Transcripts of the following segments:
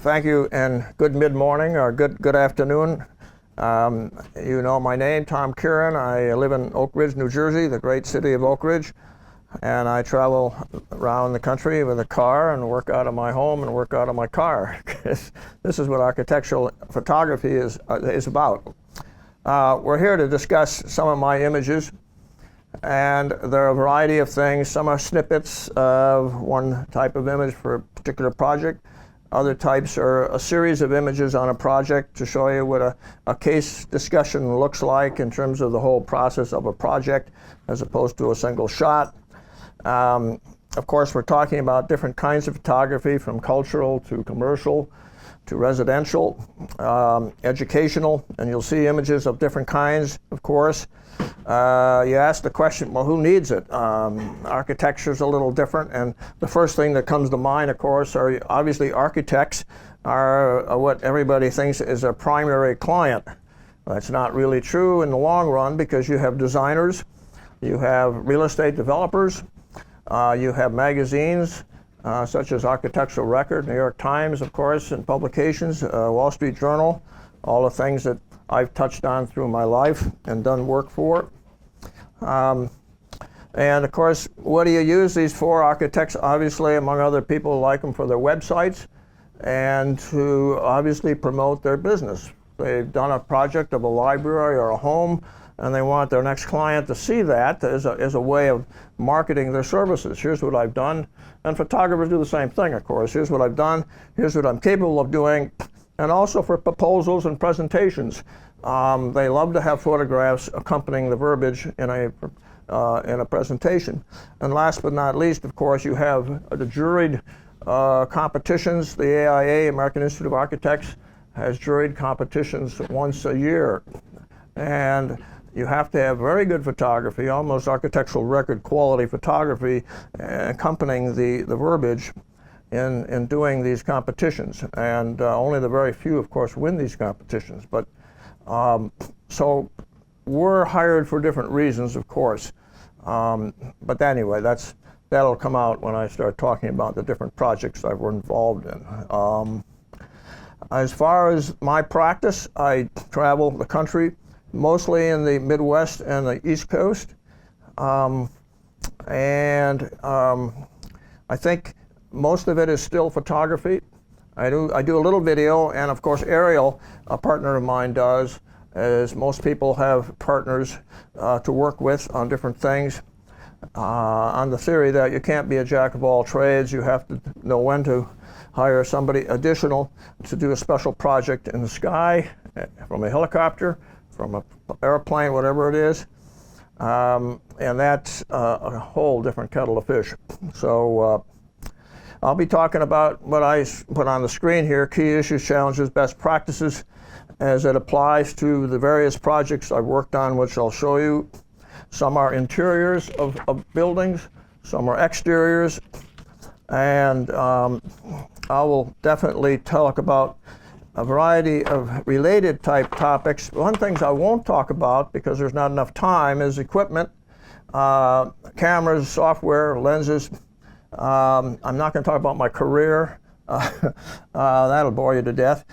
Thank you, and good mid-morning or good afternoon. You know my name, Tom Kieren. I live in Oak Ridge, New Jersey, the great city of Oak Ridge, and I travel around the country with a car and work out of my home and work out of my car. This is what architectural photography is about. We're here to discuss some of my images, and there are a variety of things. Some are snippets of one type of image for a particular project. Other types are a series of images on a project to show you what a case discussion looks like in terms of the whole process of a project, as opposed to a single shot. Of course, we're talking about different kinds of photography, from cultural to commercial to residential, educational, and you'll see images of different kinds, of course. You ask the question, well, who needs it? Architecture's a little different, and the first thing that comes to mind, of course, are obviously architects are what everybody thinks is a primary client. That's not really true in the long run, because you have designers, you have real estate developers, you have magazines such as Architectural Record, New York Times, of course, and publications, Wall Street Journal, all the things that I've touched on through my life and done work for. And of course, what do you use these for? Architects, obviously, among other people, like them for their websites and to obviously promote their business. They've done a project of a library or a home, and they want their next client to see that as a way of marketing their services. Here's what I've done. And photographers do the same thing, of course. Here's what I've done. Here's what I'm capable of doing. And also for proposals and presentations. They love to have photographs accompanying the verbiage in a presentation. And last but not least, of course, you have the juried competitions. The AIA, American Institute of Architects, has juried competitions once a year. And you have to have very good photography, almost architectural record quality photography, accompanying the verbiage in doing these competitions. And only the very few, of course, win these competitions. But so we're hired for different reasons, of course. But anyway, that'll come out when I start talking about the different projects I've been involved in. As far as my practice, I travel the country, mostly in the Midwest and the East Coast. I think most of it is still photography. I do a little video, and of course Ariel, a partner of mine, does, as most people have partners to work with on different things, on the theory that you can't be a jack of all trades. You have to know when to hire somebody additional to do a special project in the sky, from a helicopter, from an airplane, whatever it is. And that's a whole different kettle of fish. So I'll be talking about what I put on the screen here: key issues, challenges, best practices, as it applies to the various projects I've worked on, which I'll show you. Some are interiors of buildings, some are exteriors, and I will definitely talk about a variety of related type topics. One thing I won't talk about, because there's not enough time, is equipment, cameras, software, lenses. I'm not going to talk about my career. That'll bore you to death.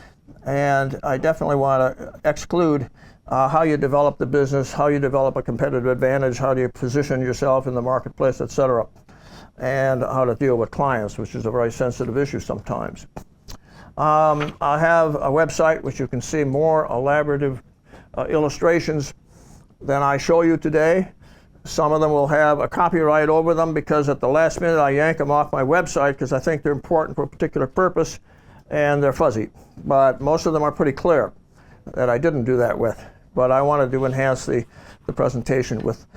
And I definitely want to exclude how you develop the business, how you develop a competitive advantage, how do you position yourself in the marketplace, etc., and how to deal with clients, which is a very sensitive issue sometimes. I have a website which you can see more elaborative illustrations than I show you today. Some of them will have a copyright over them, because at the last minute I yank them off my website because I think they're important for a particular purpose, and they're fuzzy. But most of them are pretty clear that I didn't do that with. But I wanted to enhance the presentation with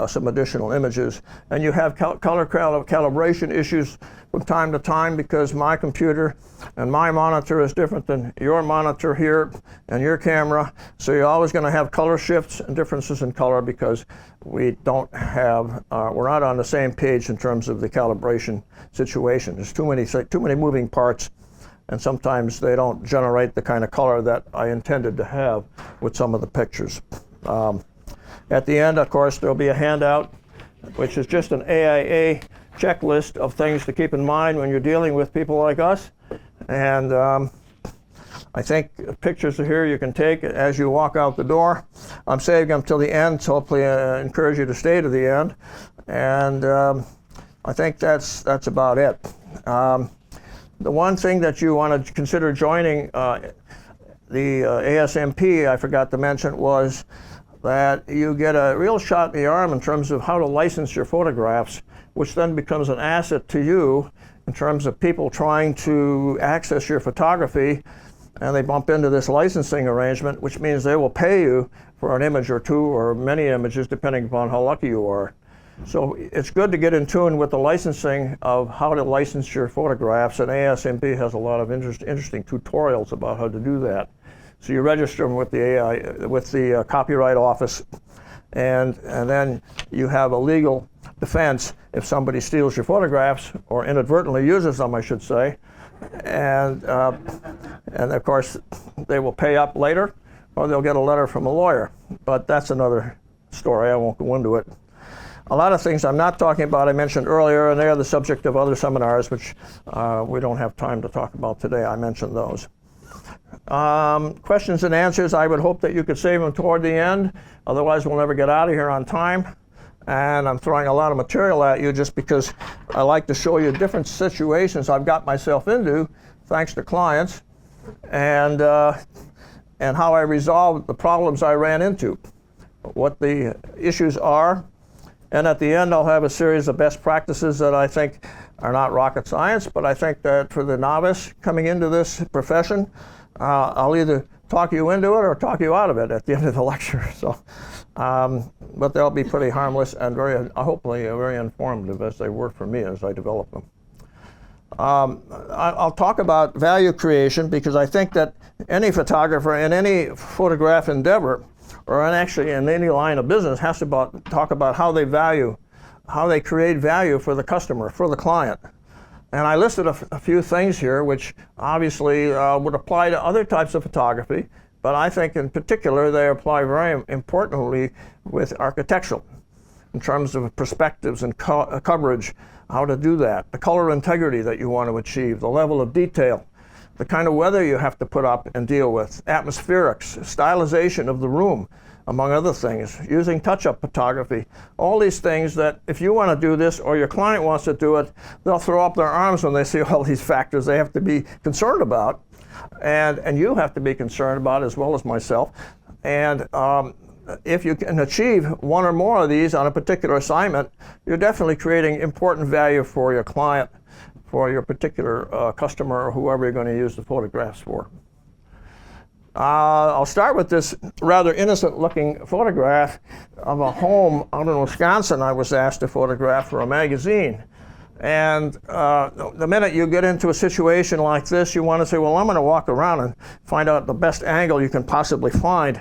some additional images. And you have color calibration issues from time to time, because my computer and my monitor is different than your monitor here and your camera. So you're always going to have color shifts and differences in color, because we don't have, we're not on the same page in terms of the calibration situation. There's too many moving parts, and sometimes they don't generate the kind of color that I intended to have with some of the pictures. At the end, of course, there'll be a handout, which is just an AIA checklist of things to keep in mind when you're dealing with people like us. And I think pictures are here you can take as you walk out the door. I'm saving them till the end, so hopefully I encourage you to stay to the end. And I think that's about it. The one thing that you want to consider joining the ASMP, I forgot to mention, was that you get a real shot in the arm in terms of how to license your photographs, which then becomes an asset to you in terms of people trying to access your photography, and they bump into this licensing arrangement, which means they will pay you for an image or two or many images, depending upon how lucky you are. So it's good to get in tune with the licensing of how to license your photographs, and ASMP has a lot of interesting tutorials about how to do that. So you register them with the Copyright Office, and then you have a legal defense if somebody steals your photographs, or inadvertently uses them, I should say. And of course, they will pay up later, or they'll get a letter from a lawyer. But that's another story. I won't go into it. A lot of things I'm not talking about I mentioned earlier, and they are the subject of other seminars, which we don't have time to talk about today. I mentioned those. Questions and answers, I would hope that you could save them toward the end. Otherwise, we'll never get out of here on time. And I'm throwing a lot of material at you just because I like to show you different situations I've got myself into, thanks to clients, and how I resolved the problems I ran into, what the issues are. And at the end, I'll have a series of best practices that I think are not rocket science, but I think that for the novice coming into this profession, I'll either talk you into it or talk you out of it at the end of the lecture. So, but they'll be pretty harmless and hopefully very informative, as they were for me as I develop them. I'll talk about value creation, because I think that any photographer in any photograph endeavor, or actually in any line of business, has to talk about how they create value for the customer, for the client. And I listed a few things here which obviously would apply to other types of photography, but I think in particular they apply very importantly with architectural, in terms of perspectives and coverage, how to do that, the color integrity that you want to achieve, the level of detail, the kind of weather you have to put up and deal with, atmospherics, stylization of the room, among other things, using touch-up photography, all these things that if you want to do this or your client wants to do it, they'll throw up their arms when they see all these factors they have to be concerned about, and you have to be concerned about as well as myself. And if you can achieve one or more of these on a particular assignment, you're definitely creating important value for your client, for your particular customer, or whoever you're going to use the photographs for. I'll start with this rather innocent-looking photograph of a home out in Wisconsin I was asked to photograph for a magazine. And the minute you get into a situation like this, you want to say, well, I'm going to walk around and find out the best angle you can possibly find.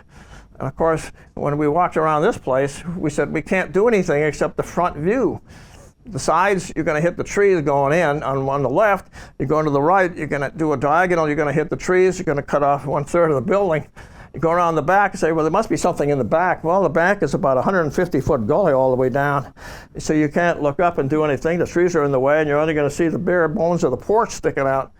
And of course, when we walked around this place, we said we can't do anything except the front view. The sides, you're going to hit the trees going in on the left. You're going to the right, you're going to do a diagonal, you're going to hit the trees, you're going to cut off 1/3 of the building. You go around the back and say, well, there must be something in the back. Well, the back is about a 150-foot gully all the way down, so you can't look up and do anything. The trees are in the way, and you're only going to see the bare bones of the porch sticking out.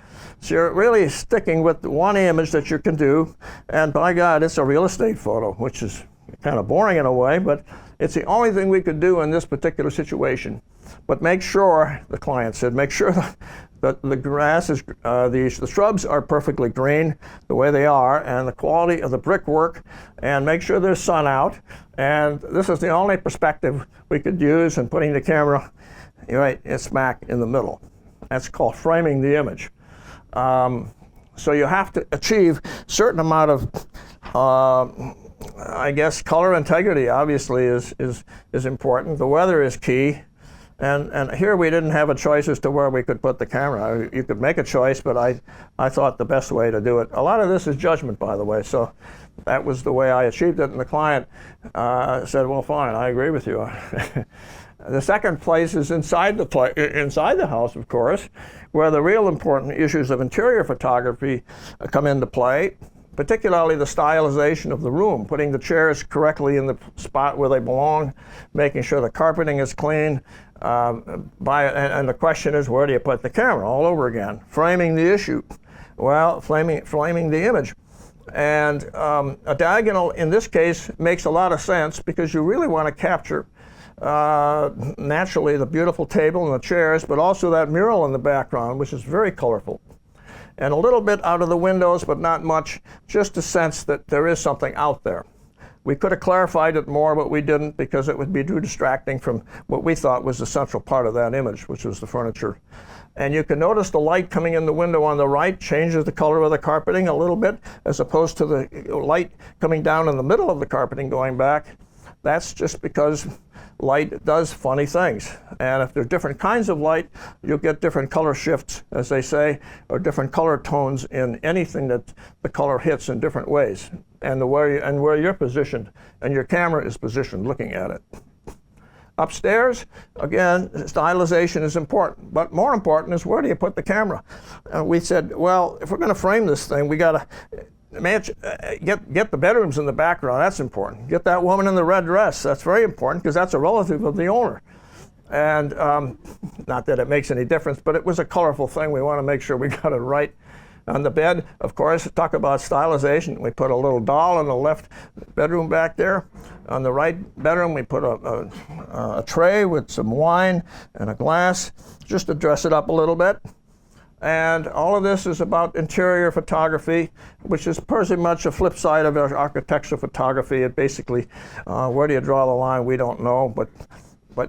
So you're really sticking with one image that you can do, and by God, it's a real estate photo, which is kind of boring in a way, but it's the only thing we could do in this particular situation. But make sure, the client said, make sure that the grass is, the shrubs are perfectly green the way they are, and the quality of the brickwork, and make sure there's sun out. And this is the only perspective we could use in putting the camera right smack in the middle. That's called framing the image. So you have to achieve a certain amount of I guess color integrity obviously is important. The weather is key. And here we didn't have a choice as to where we could put the camera. You could make a choice, but I thought the best way to do it. A lot of this is judgment, by the way, so that was the way I achieved it, and the client said, well, fine, I agree with you. The second place is inside the house, of course, where the real important issues of interior photography come into play, particularly the stylization of the room, putting the chairs correctly in the spot where they belong, making sure the carpeting is clean, And the question is, where do you put the camera? All over again, framing the issue. Well, framing the image. And a diagonal in this case makes a lot of sense because you really want to capture naturally the beautiful table and the chairs, but also that mural in the background, which is very colorful. And a little bit out of the windows, but not much, just a sense that there is something out there. We could have clarified it more, but we didn't because it would be too distracting from what we thought was the central part of that image, which was the furniture. And you can notice the light coming in the window on the right changes the color of the carpeting a little bit, as opposed to the light coming down in the middle of the carpeting going back. That's just because light does funny things. And if there are different kinds of light, you'll get different color shifts, as they say, or different color tones in anything that the color hits in different ways, and where you're positioned, and your camera is positioned looking at it. Upstairs, again, stylization is important, but more important is where do you put the camera? And we said, well, if we're going to frame this thing, we got to get the bedrooms in the background. That's important. Get that woman in the red dress. That's very important because that's a relative of the owner. And not that it makes any difference, but it was a colorful thing. We want to make sure we got it right. On the bed, of course, talk about stylization. We put a little doll in the left bedroom back there. On the right bedroom, we put a tray with some wine and a glass just to dress it up a little bit. And all of this is about interior photography, which is pretty much a flip side of our architectural photography. It basically, where do you draw the line? We don't know, but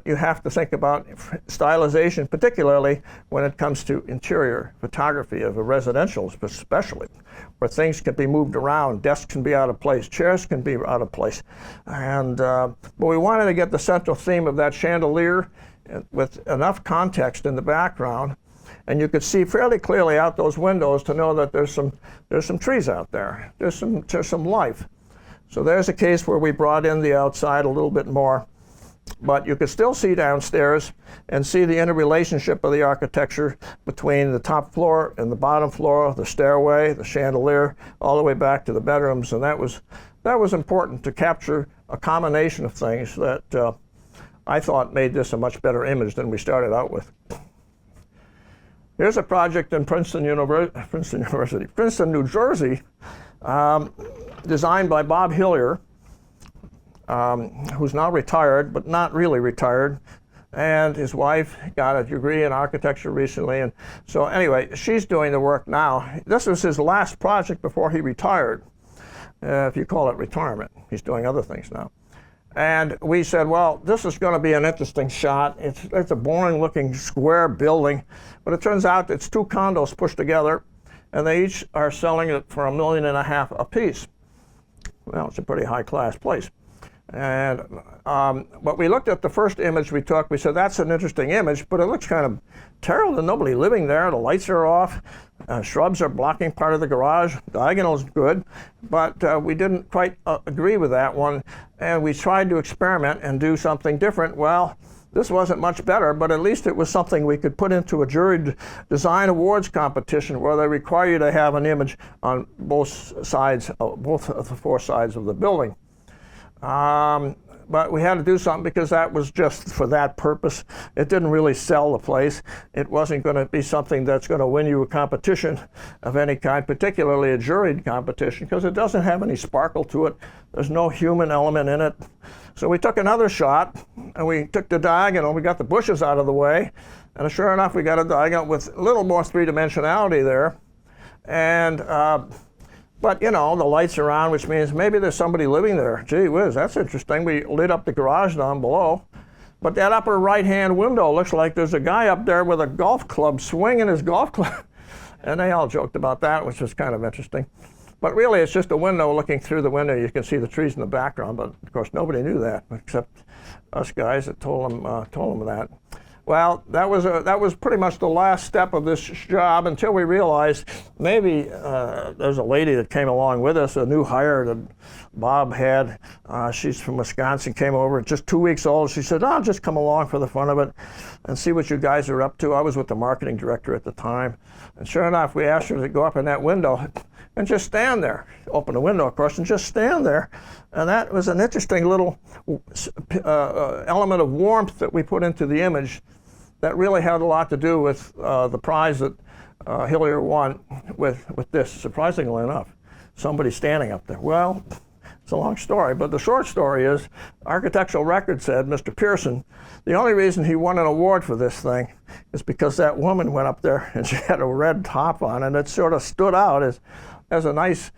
you have to think about stylization, particularly when it comes to interior photography of a residential, especially, where things can be moved around, desks can be out of place, chairs can be out of place. And but we wanted to get the central theme of that chandelier with enough context in the background. And you could see fairly clearly out those windows to know that there's some trees out there. There's some life. So there's a case where we brought in the outside a little bit more, but you could still see downstairs and see the interrelationship of the architecture between the top floor and the bottom floor, the stairway, the chandelier, all the way back to the bedrooms. And that was important to capture a combination of things that I thought made this a much better image than we started out with. Here's a project in Princeton, New Jersey, designed by Bob Hillier, who's now retired, but not really retired. And his wife got a degree in architecture recently. And so anyway, she's doing the work now. This was his last project before he retired, if you call it retirement. He's doing other things now. And we said, well, this is going to be an interesting shot. It's a boring looking square building, but it turns out it's two condos pushed together, and they each are selling it for $1.5 million a piece. Well, it's a pretty high class place. And but we looked at the first image we took. We said, that's an interesting image, but it looks kind of terrible. There's nobody living there. The lights are off. Shrubs are blocking part of the garage. Diagonal is good, but we didn't quite agree with that one. And we tried to experiment and do something different. Well, this wasn't much better, but at least it was something we could put into a jury design awards competition where they require you to have an image on both sides, both of the four sides of the building. But we had to do something because that was just for that purpose. It didn't really sell the place. It wasn't going to be something that's going to win you a competition of any kind, particularly a juried competition, because it doesn't have any sparkle to it. There's no human element in it. So we took another shot, and we took the diagonal. We got the bushes out of the way, and sure enough, we got a diagonal with a little more three-dimensionality there. And but, you know, the lights are on, which means maybe there's somebody living there. Gee whiz, that's interesting. We lit up the garage down below. But that upper right-hand window looks like there's a guy up there with a golf club swinging his golf club. And they all joked about that, which was kind of interesting. But really, it's just a window. Looking through the window, you can see the trees in the background. But, of course, nobody knew that except us guys that told them that. Well, that was pretty much the last step of this job until we realized maybe there's a lady that came along with us, a new hire that Bob had. She's from Wisconsin, came over, just 2 weeks old. She said, I'll just come along for the fun of it and see what you guys are up to. I was with the marketing director at the time. And sure enough, we asked her to go up in that window and just stand there. Open the window, of course, and just stand there. And that was an interesting little element of warmth that we put into the image that really had a lot to do with the prize that Hillier won with this, surprisingly enough. Somebody standing up there. Well, it's a long story, but the short story is Architectural Record said, Mr. Pearson, the only reason he won an award for this thing is because that woman went up there and she had a red top on, and it sort of stood out as a nice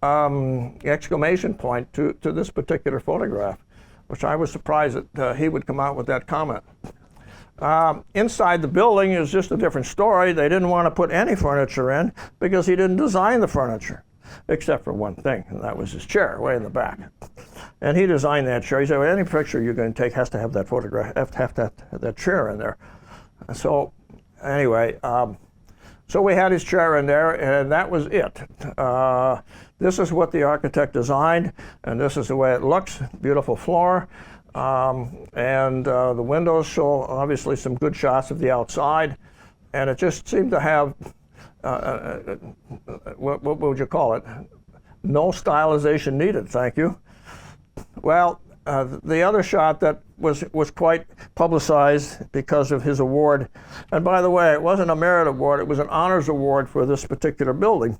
exclamation point to this particular photograph, which I was surprised that he would come out with that comment. Inside the building is just a different story. They didn't want to put any furniture in because he didn't design the furniture, except for one thing, and that was his chair way in the back. And he designed that chair. He said, well, any picture you're going to take has to have that photograph, have that chair in there. So anyway, so we had his chair in there, and that was it. This is what the architect designed, and this is the way it looks. Beautiful floor. And the windows show obviously some good shots of the outside, and it just seemed to have, what would you call it? No stylization needed, thank you. Well, the other shot that was quite publicized because of his award, and by the way, it wasn't a merit award, it was an honors award for this particular building,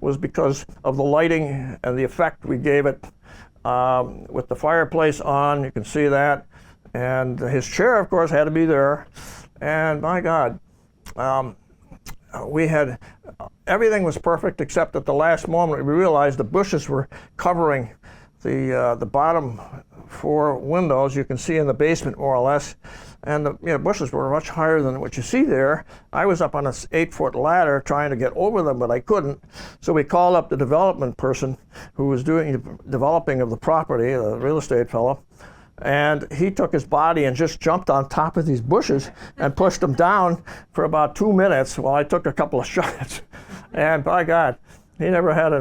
was because of the lighting and the effect we gave it. With the fireplace on, you can see that, and his chair, of course, had to be there. And my God, we had everything was perfect except at the last moment we realized the bushes were covering the bottom 4 windows. You can see in the basement more or less, and the bushes were much higher than what you see there. I was up on an 8-foot ladder trying to get over them, but I couldn't. So we called up the development person who was doing the developing of the property, the real estate fellow, and he took his body and just jumped on top of these bushes and pushed them down for about 2 minutes while I took a couple of shots. And by God, he never had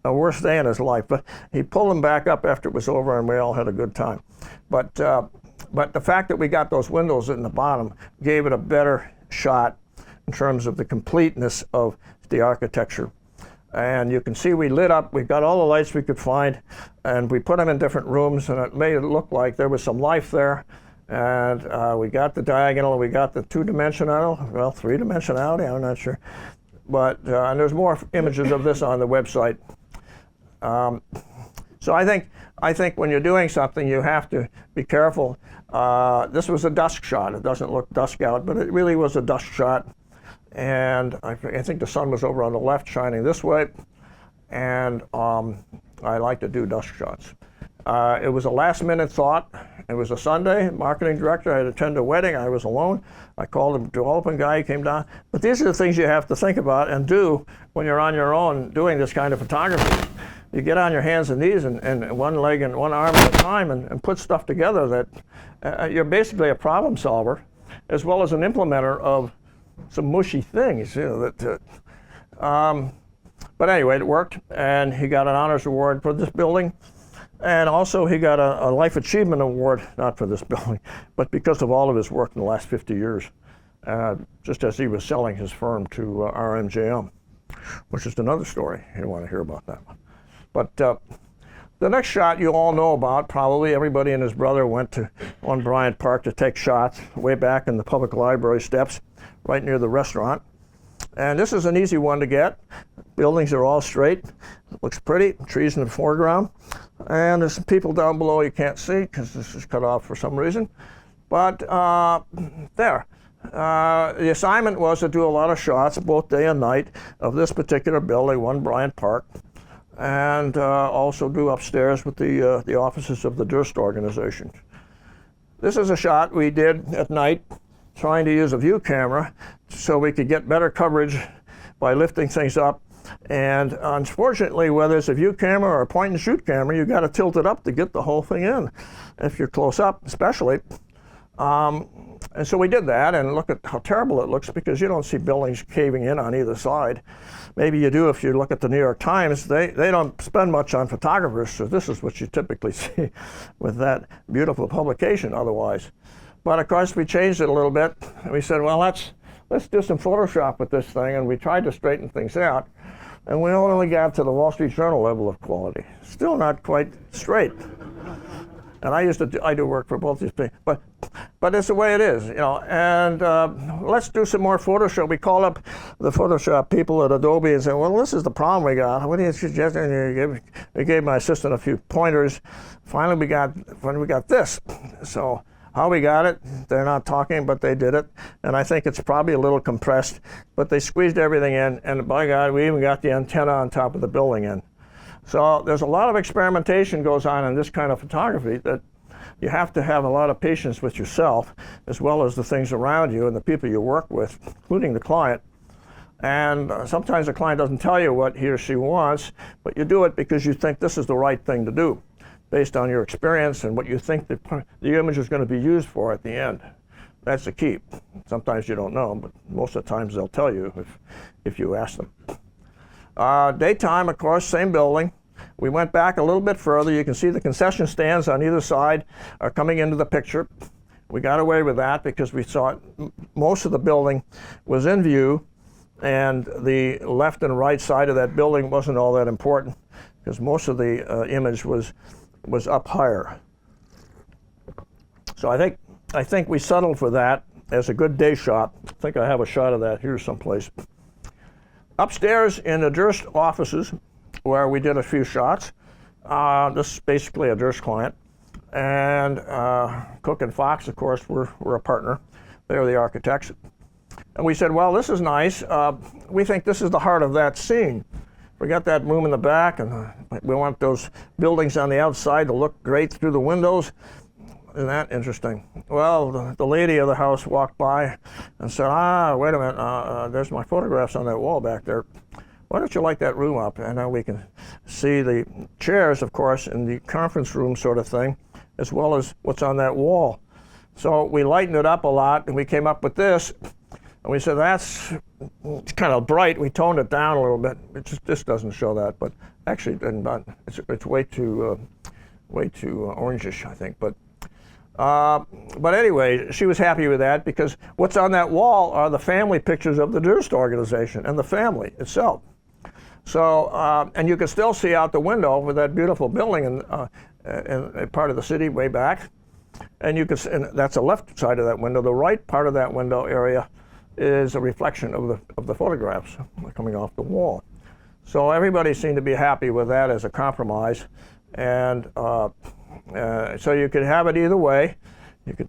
a worse day in his life. But he pulled them back up after it was over, and we all had a good time. But the fact that we got those windows in the bottom gave it a better shot in terms of the completeness of the architecture. And you can see we lit up, we got all the lights we could find, and we put them in different rooms, and it made it look like there was some life there. And we got the diagonal, we got the 2-dimensional, well, 3-dimensionality, I'm not sure. But and there's more images of this on the website. So I think when you're doing something, you have to be careful. This was a dusk shot. It doesn't look dusk out, but it really was a dusk shot. And I think the sun was over on the left, shining this way. And I like to do dusk shots. It was a last-minute thought. It was a Sunday. Marketing director, I had to attend a wedding. I was alone. I called a development guy. He came down. But these are the things you have to think about and do when you're on your own doing this kind of photography. You get on your hands and knees and one leg and one arm at a time and put stuff together that you're basically a problem solver as well as an implementer of some mushy things. But anyway, it worked, and he got an honors award for this building. And also he got a Life Achievement Award, not for this building, but because of all of his work in the last 50 years, just as he was selling his firm to RMJM, which is another story. You don't want to hear about that one. But the next shot you all know about, probably everybody and his brother went to on Bryant Park to take shots way back in the public library steps, right near the restaurant. And this is an easy one to get. Buildings are all straight. It looks pretty. Trees in the foreground. And there's some people down below you can't see because this is cut off for some reason. But there. The assignment was to do a lot of shots, both day and night, of this particular building, One Bryant Park, and also do upstairs with the offices of the Durst organization. This is a shot we did at night, trying to use a view camera so we could get better coverage by lifting things up. And unfortunately, whether it's a view camera or a point and shoot camera, you got to tilt it up to get the whole thing in, if you're close up especially. And so we did that, and look at how terrible it looks because you don't see buildings caving in on either side. Maybe you do if you look at the New York Times. They don't spend much on photographers, so this is what you typically see with that beautiful publication otherwise. But of course we changed it a little bit, and we said, well, let's let's do some Photoshop with this thing, and we tried to straighten things out, and we only got to the Wall Street Journal level of quality. Still not quite straight. And I do work for both these people, but it's the way it is, you know. And let's do some more Photoshop. We called up the Photoshop people at Adobe and said, well, this is the problem we got. What do you suggest? And they gave my assistant a few pointers. Finally, we got this. So how we got it, they're not talking, but they did it. And I think it's probably a little compressed, but they squeezed everything in. And by God, we even got the antenna on top of the building in. So there's a lot of experimentation goes on in this kind of photography that you have to have a lot of patience with yourself, as well as the things around you and the people you work with, including the client. And sometimes the client doesn't tell you what he or she wants, but you do it because you think this is the right thing to do, based on your experience and what you think the image is going to be used for at the end. That's the key. Sometimes you don't know, but most of the times they'll tell you if you ask them. Daytime, of course, same building. We went back a little bit further. You can see the concession stands on either side are coming into the picture. We got away with that because we saw most of the building was in view, and the left and right side of that building wasn't all that important because most of the image was up higher. So I think we settled for that as a good day shot. I think I have a shot of that here someplace. Upstairs in the Durst offices, where we did a few shots, this is basically a Durst client, and Cook and Fox, of course, were a partner. They were the architects. And we said, well, this is nice. We think this is the heart of that scene. Forget that room in the back, and we want those buildings on the outside to look great through the windows. Isn't that interesting? Well, the lady of the house walked by and said, wait a minute, there's my photographs on that wall back there. Why don't you light that room up? And now we can see the chairs, of course, in the conference room sort of thing, as well as what's on that wall. So we lightened it up a lot, and we came up with this. And we said, it's kind of bright. We toned it down a little bit. This doesn't show that, but actually, it's way too orangish, I think. But anyway, she was happy with that because what's on that wall are the family pictures of the Durst organization and the family itself. So, and you can still see out the window with that beautiful building in part of the city way back. And and that's the left side of that window. The right part of that window area is a reflection of the photographs coming off the wall. So everybody seemed to be happy with that as a compromise. And so you could have it either way. You could,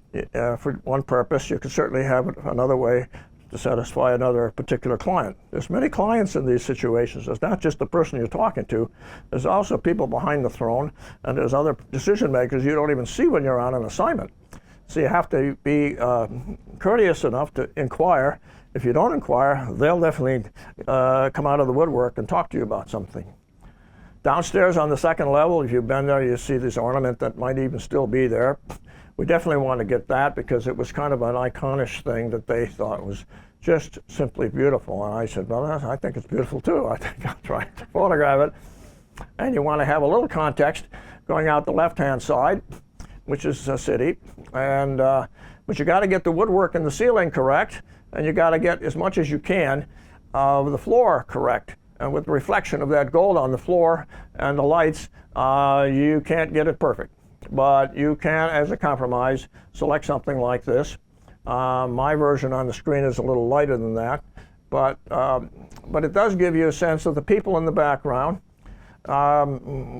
for one purpose, you could certainly have it another way to satisfy another particular client. There's many clients in these situations. It's not just the person you're talking to. There's also people behind the throne, and there's other decision makers you don't even see when you're on an assignment. So you have to be courteous enough to inquire. If you don't inquire, they'll definitely come out of the woodwork and talk to you about something. Downstairs on the second level, if you've been there, you see this ornament that might even still be there. We definitely want to get that because it was kind of an iconish thing that they thought was just simply beautiful. And I said, well, I think it's beautiful too. I think I'll try to photograph it. And you want to have a little context going out the left-hand side, which is a city. And but you got to get the woodwork and the ceiling correct, and you got to get as much as you can of the floor correct. And with the reflection of that gold on the floor and the lights, you can't get it perfect. But you can, as a compromise, select something like this. My version on the screen is a little lighter than that, but it does give you a sense of the people in the background,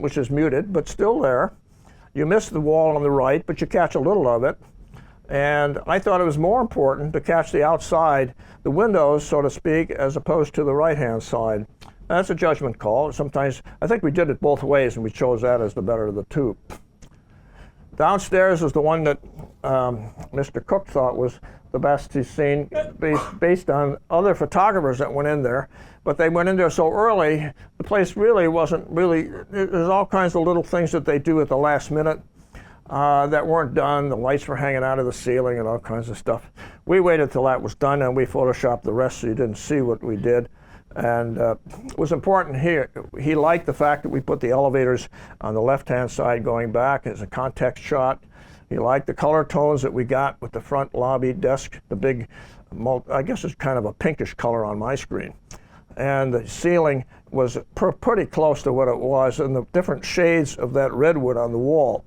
which is muted, but still there. You miss the wall on the right, but you catch a little of it. And I thought it was more important to catch the outside, the windows, so to speak, as opposed to the right-hand side. That's a judgment call. Sometimes, I think we did it both ways, and we chose that as the better of the two. Downstairs is the one that Mr. Cook thought was the best he's seen based on other photographers that went in there. But they went in there so early, the place really wasn't really, there's all kinds of little things that they do at the last minute that weren't done. The lights were hanging out of the ceiling and all kinds of stuff. We waited till that was done and we photoshopped the rest so you didn't see what we did. And it was important here. He liked the fact that we put the elevators on the left-hand side going back as a context shot. He liked the color tones that we got with the front lobby desk, the big I guess it's kind of a pinkish color on my screen. And the ceiling was pretty close to what it was, and the different shades of that redwood on the wall.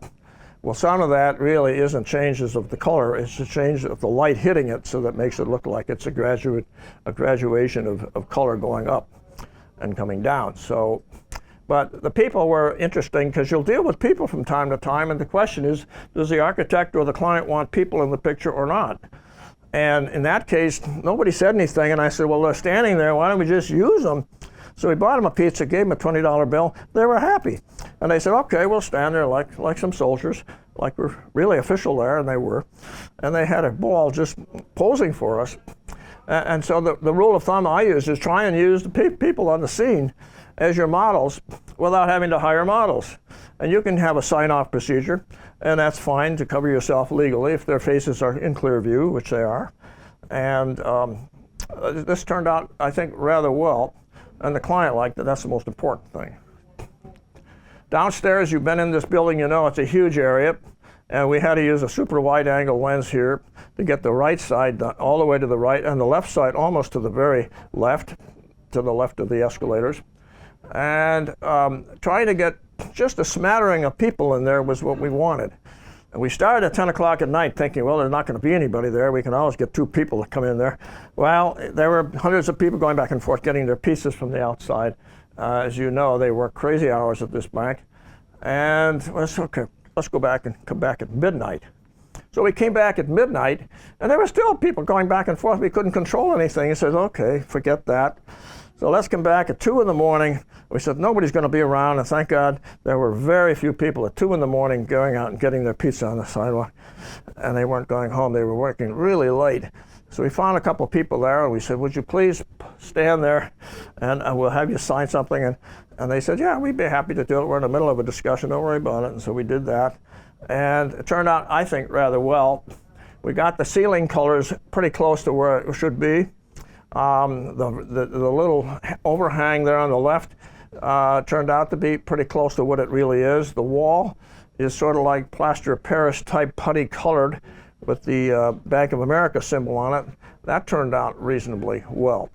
Well, some of that really isn't changes of the color, it's a change of the light hitting it, so that makes it look like it's a graduation of color going up and coming down. So, but the people were interesting, because you'll deal with people from time to time, and the question is, does the architect or the client want people in the picture or not? And in that case, nobody said anything, and I said, well, they're standing there, why don't we just use them? So we bought them a pizza, gave them a $20 bill. They were happy. And they said, okay, we'll stand there like some soldiers, like we're really official there, and they were. And they had a ball just posing for us. And so the rule of thumb I use is try and use the people on the scene as your models without having to hire models. And you can have a sign-off procedure, and that's fine to cover yourself legally if their faces are in clear view, which they are. And this turned out, I think, rather well. And the client liked it. That's the most important thing. Downstairs, you've been in this building, you know it's a huge area. And we had to use a super wide angle lens here to get the right side all the way to the right, and the left side almost to the very left, to the left of the escalators. And trying to get just a smattering of people in there was what we wanted. And we started at 10 o'clock at night thinking, well, there's not going to be anybody there. We can always get 2 people to come in there. Well, there were hundreds of people going back and forth getting their pieces from the outside. As you know, they work crazy hours at this bank. And well, it's okay, let's go back and come back at midnight. So we came back at midnight, and there were still people going back and forth. We couldn't control anything. He says, okay, forget that. So let's come back at 2 in the morning. We said nobody's going to be around, and thank God there were very few people at 2 in the morning going out and getting their pizza on the sidewalk, and they weren't going home. They were working really late. So we found a couple of people there, and we said, would you please stand there, and we'll have you sign something. And they said, yeah, we'd be happy to do it. We're in the middle of a discussion, don't worry about it. And so we did that, and it turned out, I think, rather well. We got the ceiling colors pretty close to where it should be. The little overhang there on the left turned out to be pretty close to what it really is. The wall is sort of like plaster of Paris type putty colored with the Bank of America symbol on it. That turned out reasonably well.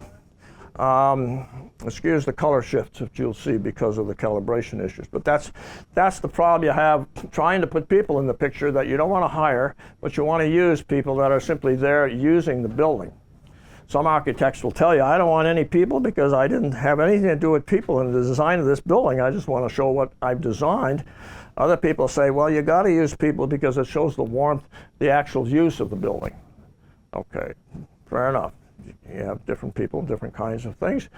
Excuse the color shifts that you'll see because of the calibration issues. But that's the problem you have trying to put people in the picture that you don't want to hire, but you want to use people that are simply there using the building. Some architects will tell you, I don't want any people because I didn't have anything to do with people in the design of this building. I just want to show what I've designed. Other people say, well, you got to use people because it shows the warmth, the actual use of the building. Okay, fair enough. You have different people, different kinds of things.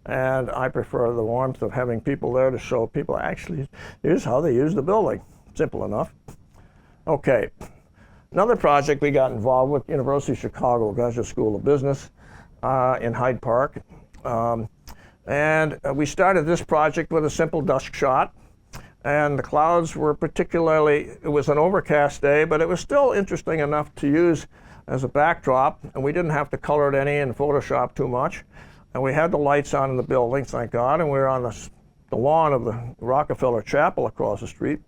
And I prefer the warmth of having people there to show people actually here's how they use the building. Simple enough. Okay. Another project we got involved with, University of Chicago Graduate School of Business in Hyde Park. And we started this project with a simple dusk shot. And the clouds were particularly, it was an overcast day, but it was still interesting enough to use as a backdrop. And we didn't have to color it any in Photoshop too much. And we had the lights on in the building, thank God. And we were on the lawn of the Rockefeller Chapel across the street.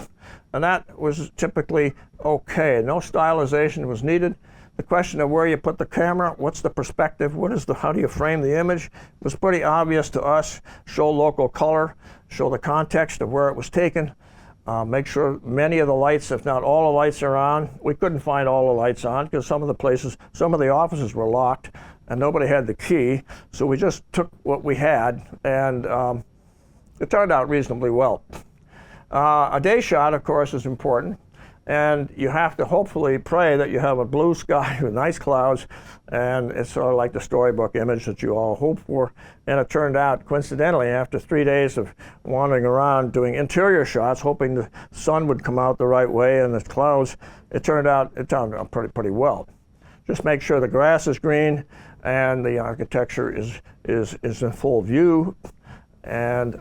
And that was typically okay. No stylization was needed. The question of where you put the camera, what's the perspective, how do you frame the image, was pretty obvious to us. Show local color, show the context of where it was taken, make sure many of the lights, if not all the lights are on. We couldn't find all the lights on because some of the offices were locked and nobody had the key. So we just took what we had, and it turned out reasonably well. A day shot, of course, is important, and you have to hopefully pray that you have a blue sky with nice clouds, and it's sort of like the storybook image that you all hope for. And it turned out, coincidentally, after 3 days of wandering around doing interior shots, hoping the sun would come out the right way and the clouds, it turned out pretty well. Just make sure the grass is green and the architecture is in full view, and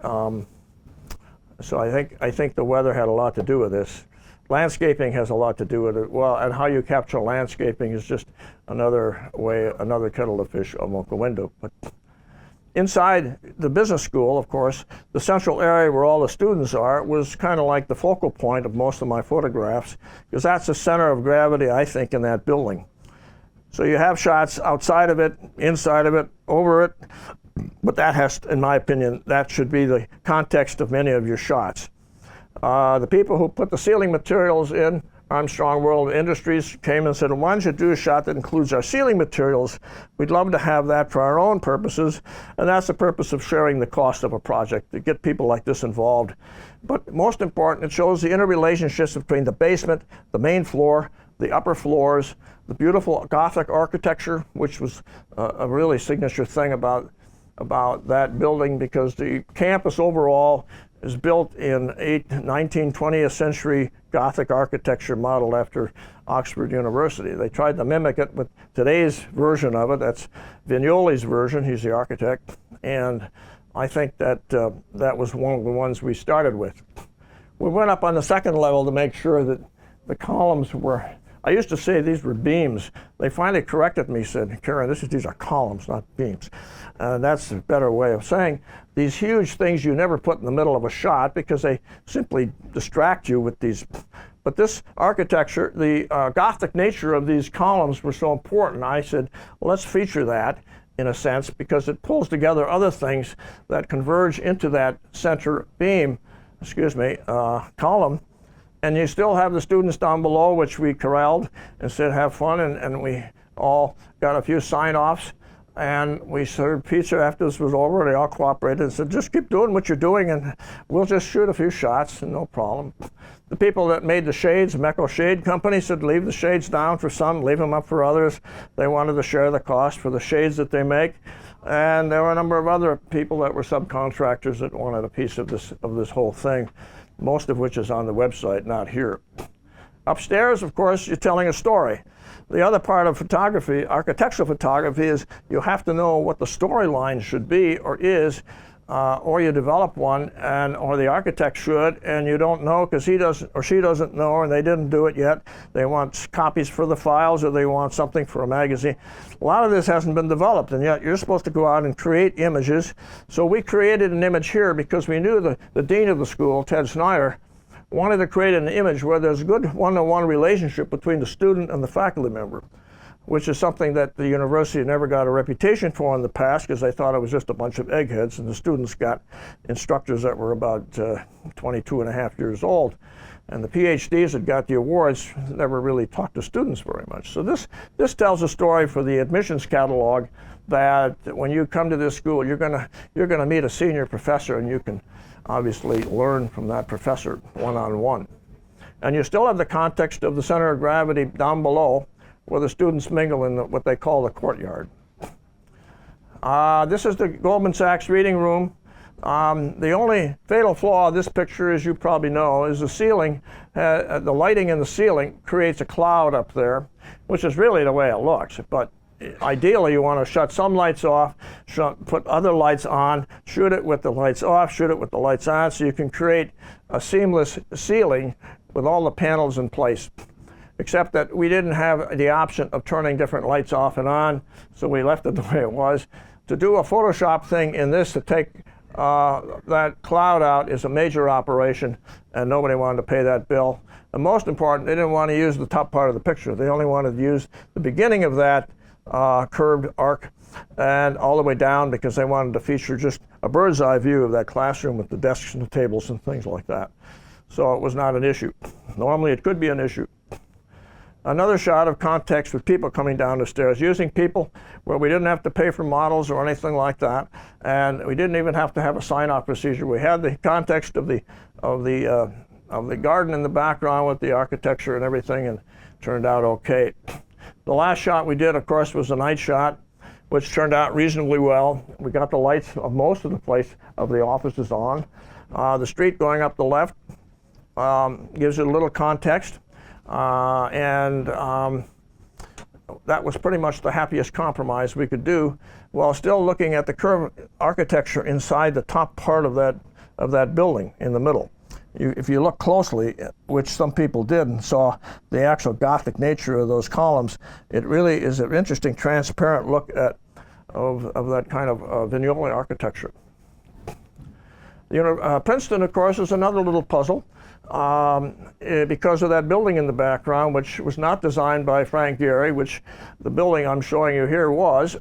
so I think the weather had a lot to do with this. Landscaping has a lot to do with it. Well, and how you capture landscaping is just another kettle of fish out the window. But inside the business school, of course, the central area where all the students are was kind of like the focal point of most of my photographs, because that's the center of gravity, I think, in that building. So you have shots outside of it, inside of it, over it, but that has, in my opinion, that should be the context of many of your shots. The people who put the ceiling materials in, Armstrong World Industries, came and said, why don't you do a shot that includes our ceiling materials? We'd love to have that for our own purposes, and that's the purpose of sharing the cost of a project, to get people like this involved. But most important, it shows the interrelationships between the basement, the main floor, the upper floors, the beautiful Gothic architecture, which was a really signature thing about that building, because the campus overall is built in 19th, 20th century Gothic architecture modeled after Oxford University. They tried to mimic it with today's version of it. That's Vignoli's version. He's the architect. And I think that that was one of the ones we started with. We went up on the second level to make sure that the columns were, I used to say these were beams. They finally corrected me, said, Kieren, these are columns, not beams. That's a better way of saying these huge things you never put in the middle of a shot because they simply distract you with these. But this architecture, the Gothic nature of these columns were so important. I said, well, let's feature that in a sense, because it pulls together other things that converge into that center beam, column. And you still have the students down below, which we corralled and said, have fun, and we all got a few sign-offs. And we served pizza after this was over. They all cooperated and said, just keep doing what you're doing, and we'll just shoot a few shots, and no problem. The people that made the shades, Mecco Shade Company, said leave the shades down for some, leave them up for others. They wanted to share the cost for the shades that they make. And there were a number of other people that were subcontractors that wanted a piece of this whole thing, most of which is on the website, not here. Upstairs, of course, you're telling a story. The other part of photography, architectural photography, is you have to know what the storyline should be or is, or you develop one, or the architect should, and you don't know because he doesn't or she doesn't know, and they didn't do it yet. They want copies for the files, or they want something for a magazine. A lot of this hasn't been developed, and yet you're supposed to go out and create images. So we created an image here because we knew the dean of the school, Ted Snyder, wanted to create an image where there's a good one-to-one relationship between the student and the faculty member, which is something that the university never got a reputation for in the past because they thought it was just a bunch of eggheads, and the students got instructors that were about 22 and a half years old. And the PhDs that got the awards never really talked to students very much. So this tells a story for the admissions catalog that when you come to this school, you're gonna meet a senior professor, and you can obviously learn from that professor one-on-one. And you still have the context of the center of gravity down below, where the students mingle in what they call the courtyard. This is the Goldman Sachs reading room. The only fatal flaw of this picture, as you probably know, is the ceiling. The lighting in the ceiling creates a cloud up there, which is really the way it looks. But ideally, you want to shut some lights off, put other lights on, shoot it with the lights off, shoot it with the lights on, so you can create a seamless ceiling with all the panels in place. Except that we didn't have the option of turning different lights off and on, so we left it the way it was. To do a Photoshop thing in this, to take that cloud out, is a major operation, and nobody wanted to pay that bill. And most important, they didn't want to use the top part of the picture. They only wanted to use the beginning of that curved arc and all the way down, because they wanted to feature just a bird's eye view of that classroom with the desks and the tables and things like that. So it was not an issue. Normally it could be an issue. Another shot of context with people coming down the stairs, using people where we didn't have to pay for models or anything like that, and we didn't even have to have a sign-off procedure. We had the context of the garden in the background with the architecture and everything, and it turned out okay. The last shot we did, of course, was a night shot, which turned out reasonably well. We got the lights of most of the place of the offices on. The street going up the left gives it a little context. That was pretty much the happiest compromise we could do, while still looking at the curved architecture inside the top part of that building in the middle. If you look closely, which some people did, and saw the actual Gothic nature of those columns, it really is an interesting, transparent look of that kind of Vignoli architecture. Princeton, of course, is another little puzzle. because of that building in the background, which was not designed by Frank Gehry, which the building I'm showing you here was.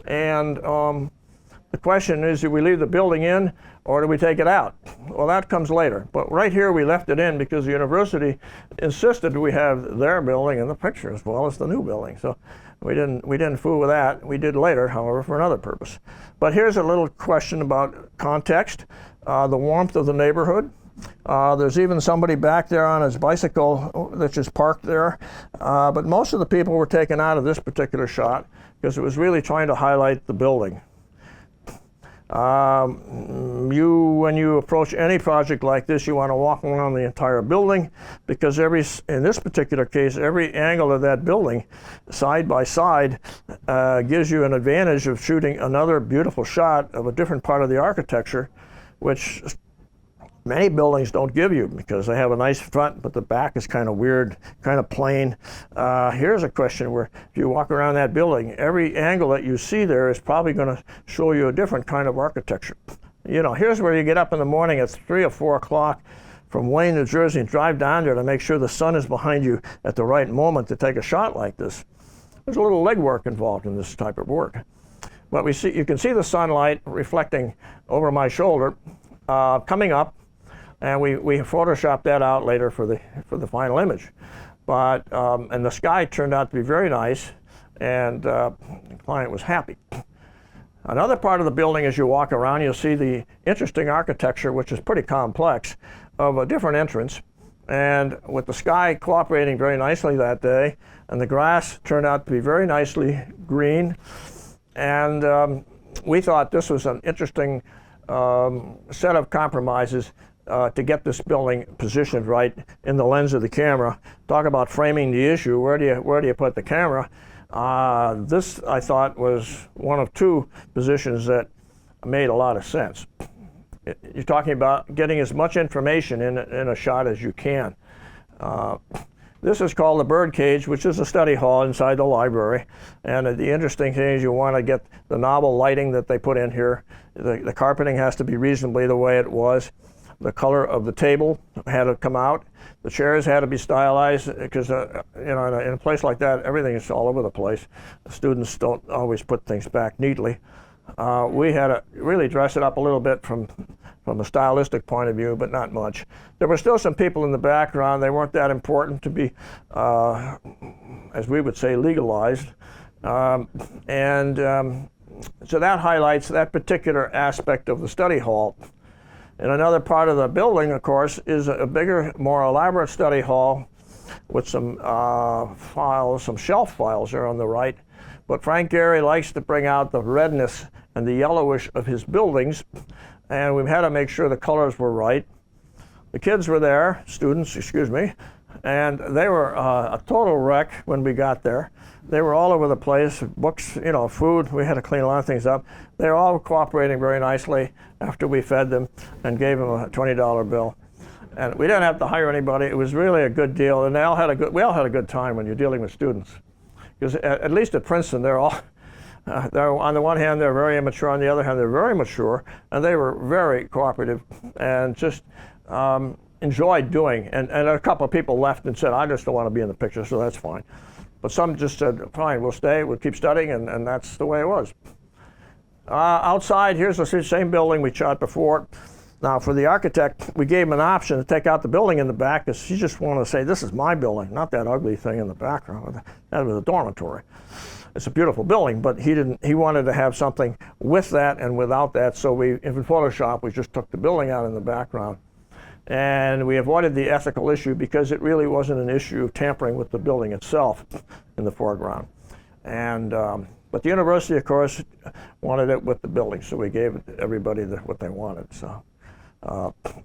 And the question is, do we leave the building in or do we take it out? Well, that comes later. But right here we left it in because the university insisted we have their building in the picture as well as the new building. So we didn't fool with that. We did later, however, for another purpose. But here's a little question about context, the warmth of the neighborhood. There's even somebody back there on his bicycle that's just parked there. But most of the people were taken out of this particular shot because it was really trying to highlight the building. When you approach any project like this, you want to walk around the entire building because in this particular case, every angle of that building, side by side, gives you an advantage of shooting another beautiful shot of a different part of the architecture, which many buildings don't give you because they have a nice front, but the back is kind of weird, kind of plain. Here's a question where if you walk around that building, every angle that you see there is probably going to show you a different kind of architecture. You know, here's where you get up in the morning at 3 or 4 o'clock from Wayne, New Jersey, and drive down there to make sure the sun is behind you at the right moment to take a shot like this. There's a little legwork involved in this type of work. But you can see the sunlight reflecting over my shoulder, coming up. And we photoshopped that out later for the final image. But and the sky turned out to be very nice, and the client was happy. Another part of the building, as you walk around, you'll see the interesting architecture, which is pretty complex, of a different entrance. And with the sky cooperating very nicely that day, and the grass turned out to be very nicely green, and we thought this was an interesting set of compromises to get this building positioned right in the lens of the camera. Talk about framing the issue. Where do you put the camera? This, I thought, was one of 2 positions that made a lot of sense. You're talking about getting as much information in a shot as you can. This is called the bird cage, which is a study hall inside the library. And the interesting thing is you want to get the novel lighting that they put in here. The carpeting has to be reasonably the way it was. The color of the table had to come out. The chairs had to be stylized because, you know, in a place like that, everything is all over the place. The students don't always put things back neatly. We had to really dress it up a little bit from a stylistic point of view, but not much. There were still some people in the background. They weren't that important to be, as we would say, legalized. So that highlights that particular aspect of the study hall. And another part of the building, of course, is a bigger, more elaborate study hall with some files, some shelf files there on the right. But Frank Gehry likes to bring out the redness and the yellowish of his buildings, and we've had to make sure the colors were right. The kids were there, students, excuse me, and they were a total wreck when we got there. They were all over the place, books, you know, food. We had to clean a lot of things up. They were all cooperating very nicely after we fed them and gave them a $20 bill. And we didn't have to hire anybody. It was really a good deal, and we all had a good time when you're dealing with students. Because at least at Princeton, they're on the one hand, they're very immature, on the other hand, they're very mature, and they were very cooperative and just enjoyed doing. And a couple of people left and said, I just don't want to be in the picture, so that's fine. But some just said, fine, we'll stay, we'll keep studying, and that's the way it was. Outside, here's the same building we shot before. Now, for the architect, we gave him an option to take out the building in the back because he just wanted to say, this is my building, not that ugly thing in the background. That was a dormitory. It's a beautiful building, but he wanted to have something with that and without that, so in Photoshop, we just took the building out in the background. And we avoided the ethical issue because it really wasn't an issue of tampering with the building itself in the foreground. And but the university, of course, wanted it with the building, so we gave everybody what they wanted. So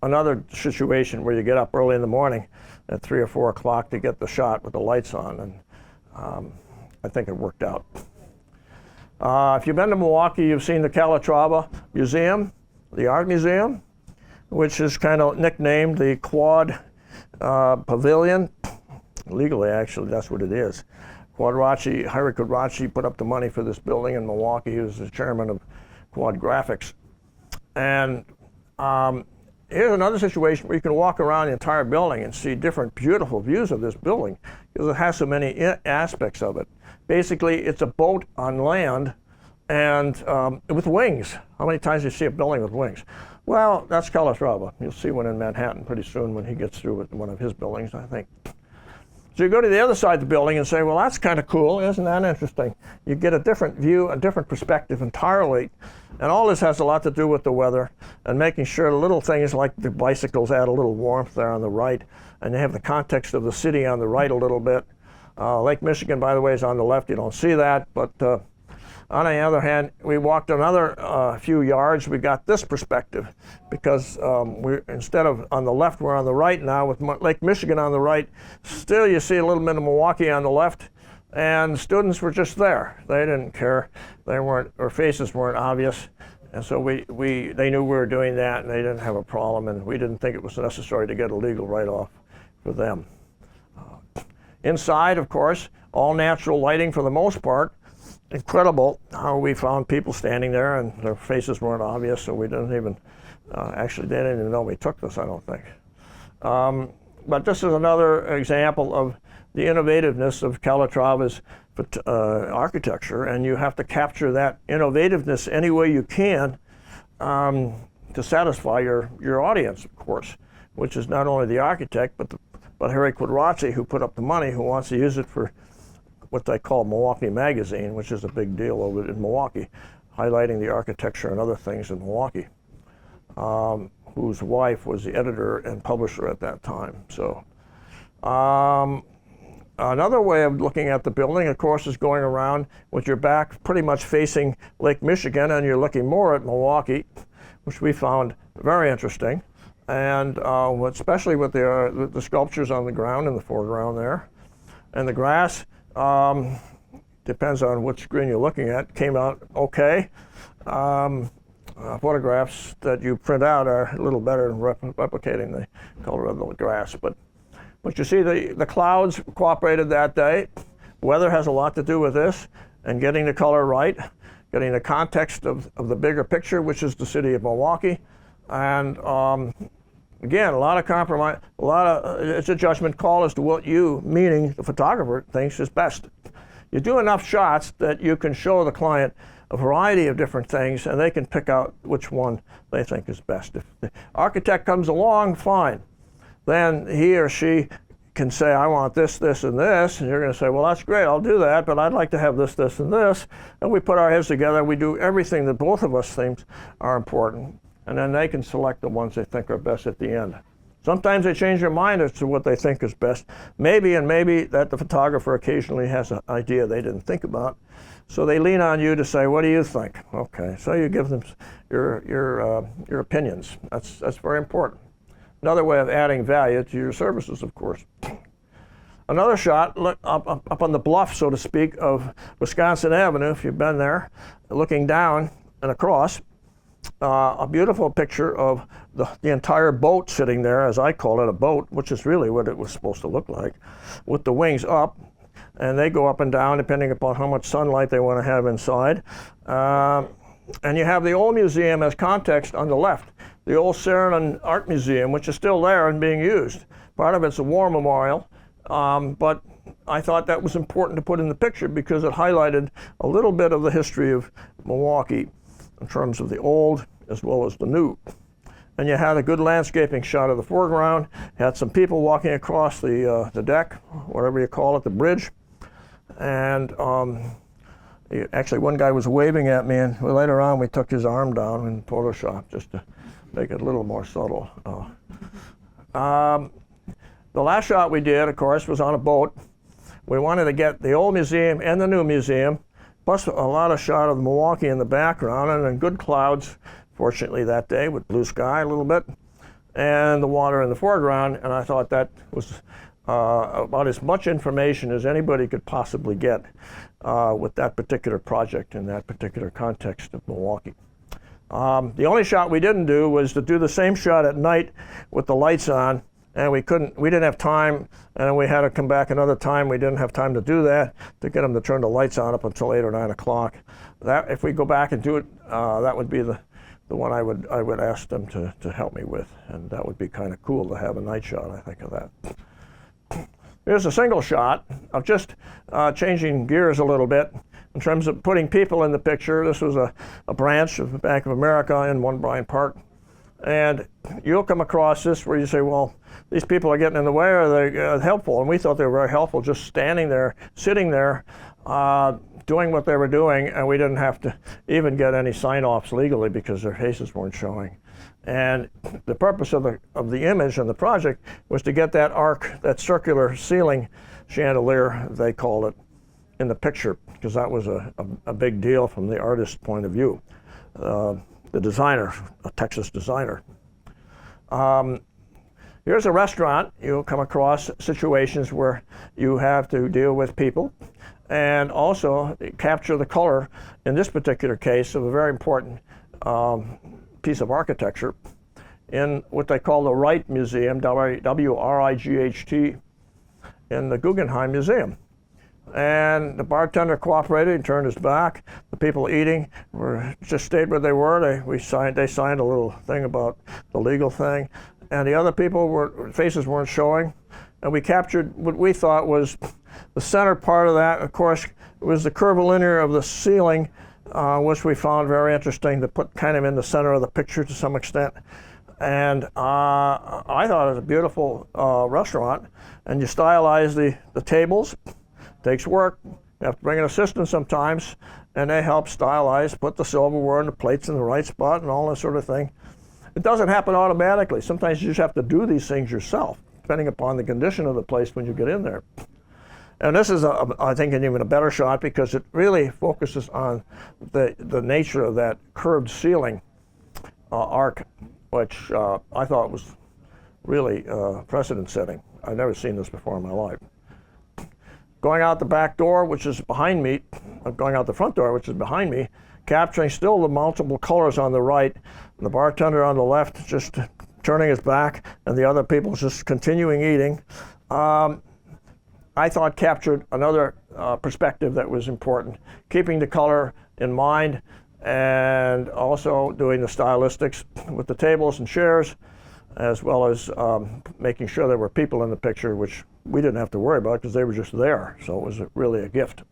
another situation where you get up early in the morning at 3 or 4 o'clock to get the shot with the lights on, and I think it worked out. If you've been to Milwaukee, you've seen the Calatrava Museum, the Art Museum, which is kind of nicknamed the Quad Pavilion. Legally, actually, that's what it is. Harry Quadracci put up the money for this building in Milwaukee. He was the chairman of Quad Graphics. And here's another situation where you can walk around the entire building and see different beautiful views of this building because it has so many aspects of it. Basically, it's a boat on land and with wings. How many times do you see a building with wings? Well, that's Calatrava. You'll see one in Manhattan pretty soon when he gets through with one of his buildings, I think. So you go to the other side of the building and say, well, that's kind of cool. Isn't that interesting? You get a different view, a different perspective entirely. And all this has a lot to do with the weather and making sure the little things like the bicycles add a little warmth there on the right. And you have the context of the city on the right a little bit. Lake Michigan, by the way, is on the left. You don't see that. But on the other hand, we walked another few yards. We got this perspective because instead of on the left, we're on the right now with Lake Michigan on the right. Still, you see a little bit of Milwaukee on the left. And students were just there. They didn't care. They weren't, their faces weren't obvious. And so they knew we were doing that and they didn't have a problem and we didn't think it was necessary to get a legal write-off for them. Inside, of course, all natural lighting for the most part. Incredible how we found people standing there and their faces weren't obvious, so we didn't even, actually they didn't even know we took this, I don't think. But this is another example of the innovativeness of Calatrava's architecture, and you have to capture that innovativeness any way you can to satisfy your audience, of course, which is not only the architect, but Harry Quadrazzi, who put up the money, who wants to use it for what they call Milwaukee Magazine, which is a big deal over in Milwaukee, highlighting the architecture and other things in Milwaukee, whose wife was the editor and publisher at that time. So. Another way of looking at the building, of course, is going around with your back pretty much facing Lake Michigan and you're looking more at Milwaukee, which we found very interesting. And especially with the sculptures on the ground in the foreground there. And the grass, depends on which screen you're looking at, came out okay. Photographs that you print out are a little better than replicating the color of the grass. But you see the clouds cooperated that day. Weather has a lot to do with this and getting the color right, getting the context of the bigger picture, which is the city of Milwaukee. And again, a lot of compromise, it's a judgment call as to what you, meaning the photographer, thinks is best. You do enough shots that you can show the client a variety of different things and they can pick out which one they think is best. If the architect comes along, fine. Then he or she can say, I want this, this, and this, and you're going to say, well, that's great, I'll do that, but I'd like to have this, this, and this. And we put our heads together, we do everything that both of us think are important, and then they can select the ones they think are best at the end. Sometimes they change their mind as to what they think is best. Maybe that the photographer occasionally has an idea they didn't think about. So they lean on you to say, what do you think? Okay, so you give them your opinions. That's very important. Another way of adding value to your services, of course. Another shot, look up on the bluff, so to speak, of Wisconsin Avenue, if you've been there, looking down and across, a beautiful picture of the entire boat sitting there, as I call it, a boat, which is really what it was supposed to look like, with the wings up, and they go up and down depending upon how much sunlight they want to have inside. And you have the old museum as context on the left, the old Saarinen Art Museum, which is still there and being used. Part of it's a war memorial, but I thought that was important to put in the picture because it highlighted a little bit of the history of Milwaukee in terms of the old as well as the new. And you had a good landscaping shot of the foreground, had some people walking across the deck, whatever you call it, the bridge. And actually one guy was waving at me, and later on we took his arm down in Photoshop just to make it a little more subtle. The last shot we did, of course, was on a boat. We wanted to get the old museum and the new museum, plus a lot of shot of Milwaukee in the background, and then good clouds, fortunately that day, with blue sky a little bit, and the water in the foreground, and I thought that was about as much information as anybody could possibly get with that particular project in that particular context of Milwaukee. The only shot we didn't do was to do the same shot at night with the lights on, and we didn't have time, and we had to come back another time. We didn't have time to do that, to get them to turn the lights on up until 8 or 9 o'clock. That, if we go back and do it, that would be the one I would ask them to help me with, and that would be kind of cool to have a night shot, I think, of that. Here's a single shot of just changing gears a little bit in terms of putting people in the picture. This was a branch of the Bank of America in One Bryant Park. And you'll come across this where you say, well, these people are getting in the way, or they're helpful. And we thought they were very helpful, just standing there, sitting there, doing what they were doing, and we didn't have to even get any sign-offs legally because their faces weren't showing. And the purpose of the image and the project was to get that arc, that circular ceiling chandelier, they called it, in the picture, because that was a big deal from the artist's point of view. The designer, a Texas designer. Here's a restaurant. You'll come across situations where you have to deal with people and also capture the color, in this particular case, of a very important piece of architecture in what they call the Wright Museum, W-R-I-G-H-T, in the Guggenheim Museum. And the bartender cooperated and turned his back. The people eating just stayed where they were. They signed a little thing about the legal thing. And the other people, faces weren't showing. And we captured what we thought was the center part of that. Of course, it was the curvilinear of the ceiling, which we found very interesting to put kind of in the center of the picture to some extent. And I thought it was a beautiful restaurant. And you stylize the tables. Takes work. You have to bring an assistant sometimes, and they help stylize, put the silverware and the plates in the right spot and all that sort of thing. It doesn't happen automatically. Sometimes you just have to do these things yourself, depending upon the condition of the place when you get in there. And this is, I think, an even a better shot because it really focuses on the nature of that curved ceiling arc, which I thought was really precedent-setting. I've never seen this before in my life. Going out the back door, which is behind me, going out the front door, which is behind me, capturing still the multiple colors on the right, and the bartender on the left just turning his back, and the other people just continuing eating. I thought captured another perspective that was important, keeping the color in mind and also doing the stylistics with the tables and chairs, as well as making sure there were people in the picture, which we didn't have to worry about because they were just there. So it was really a gift.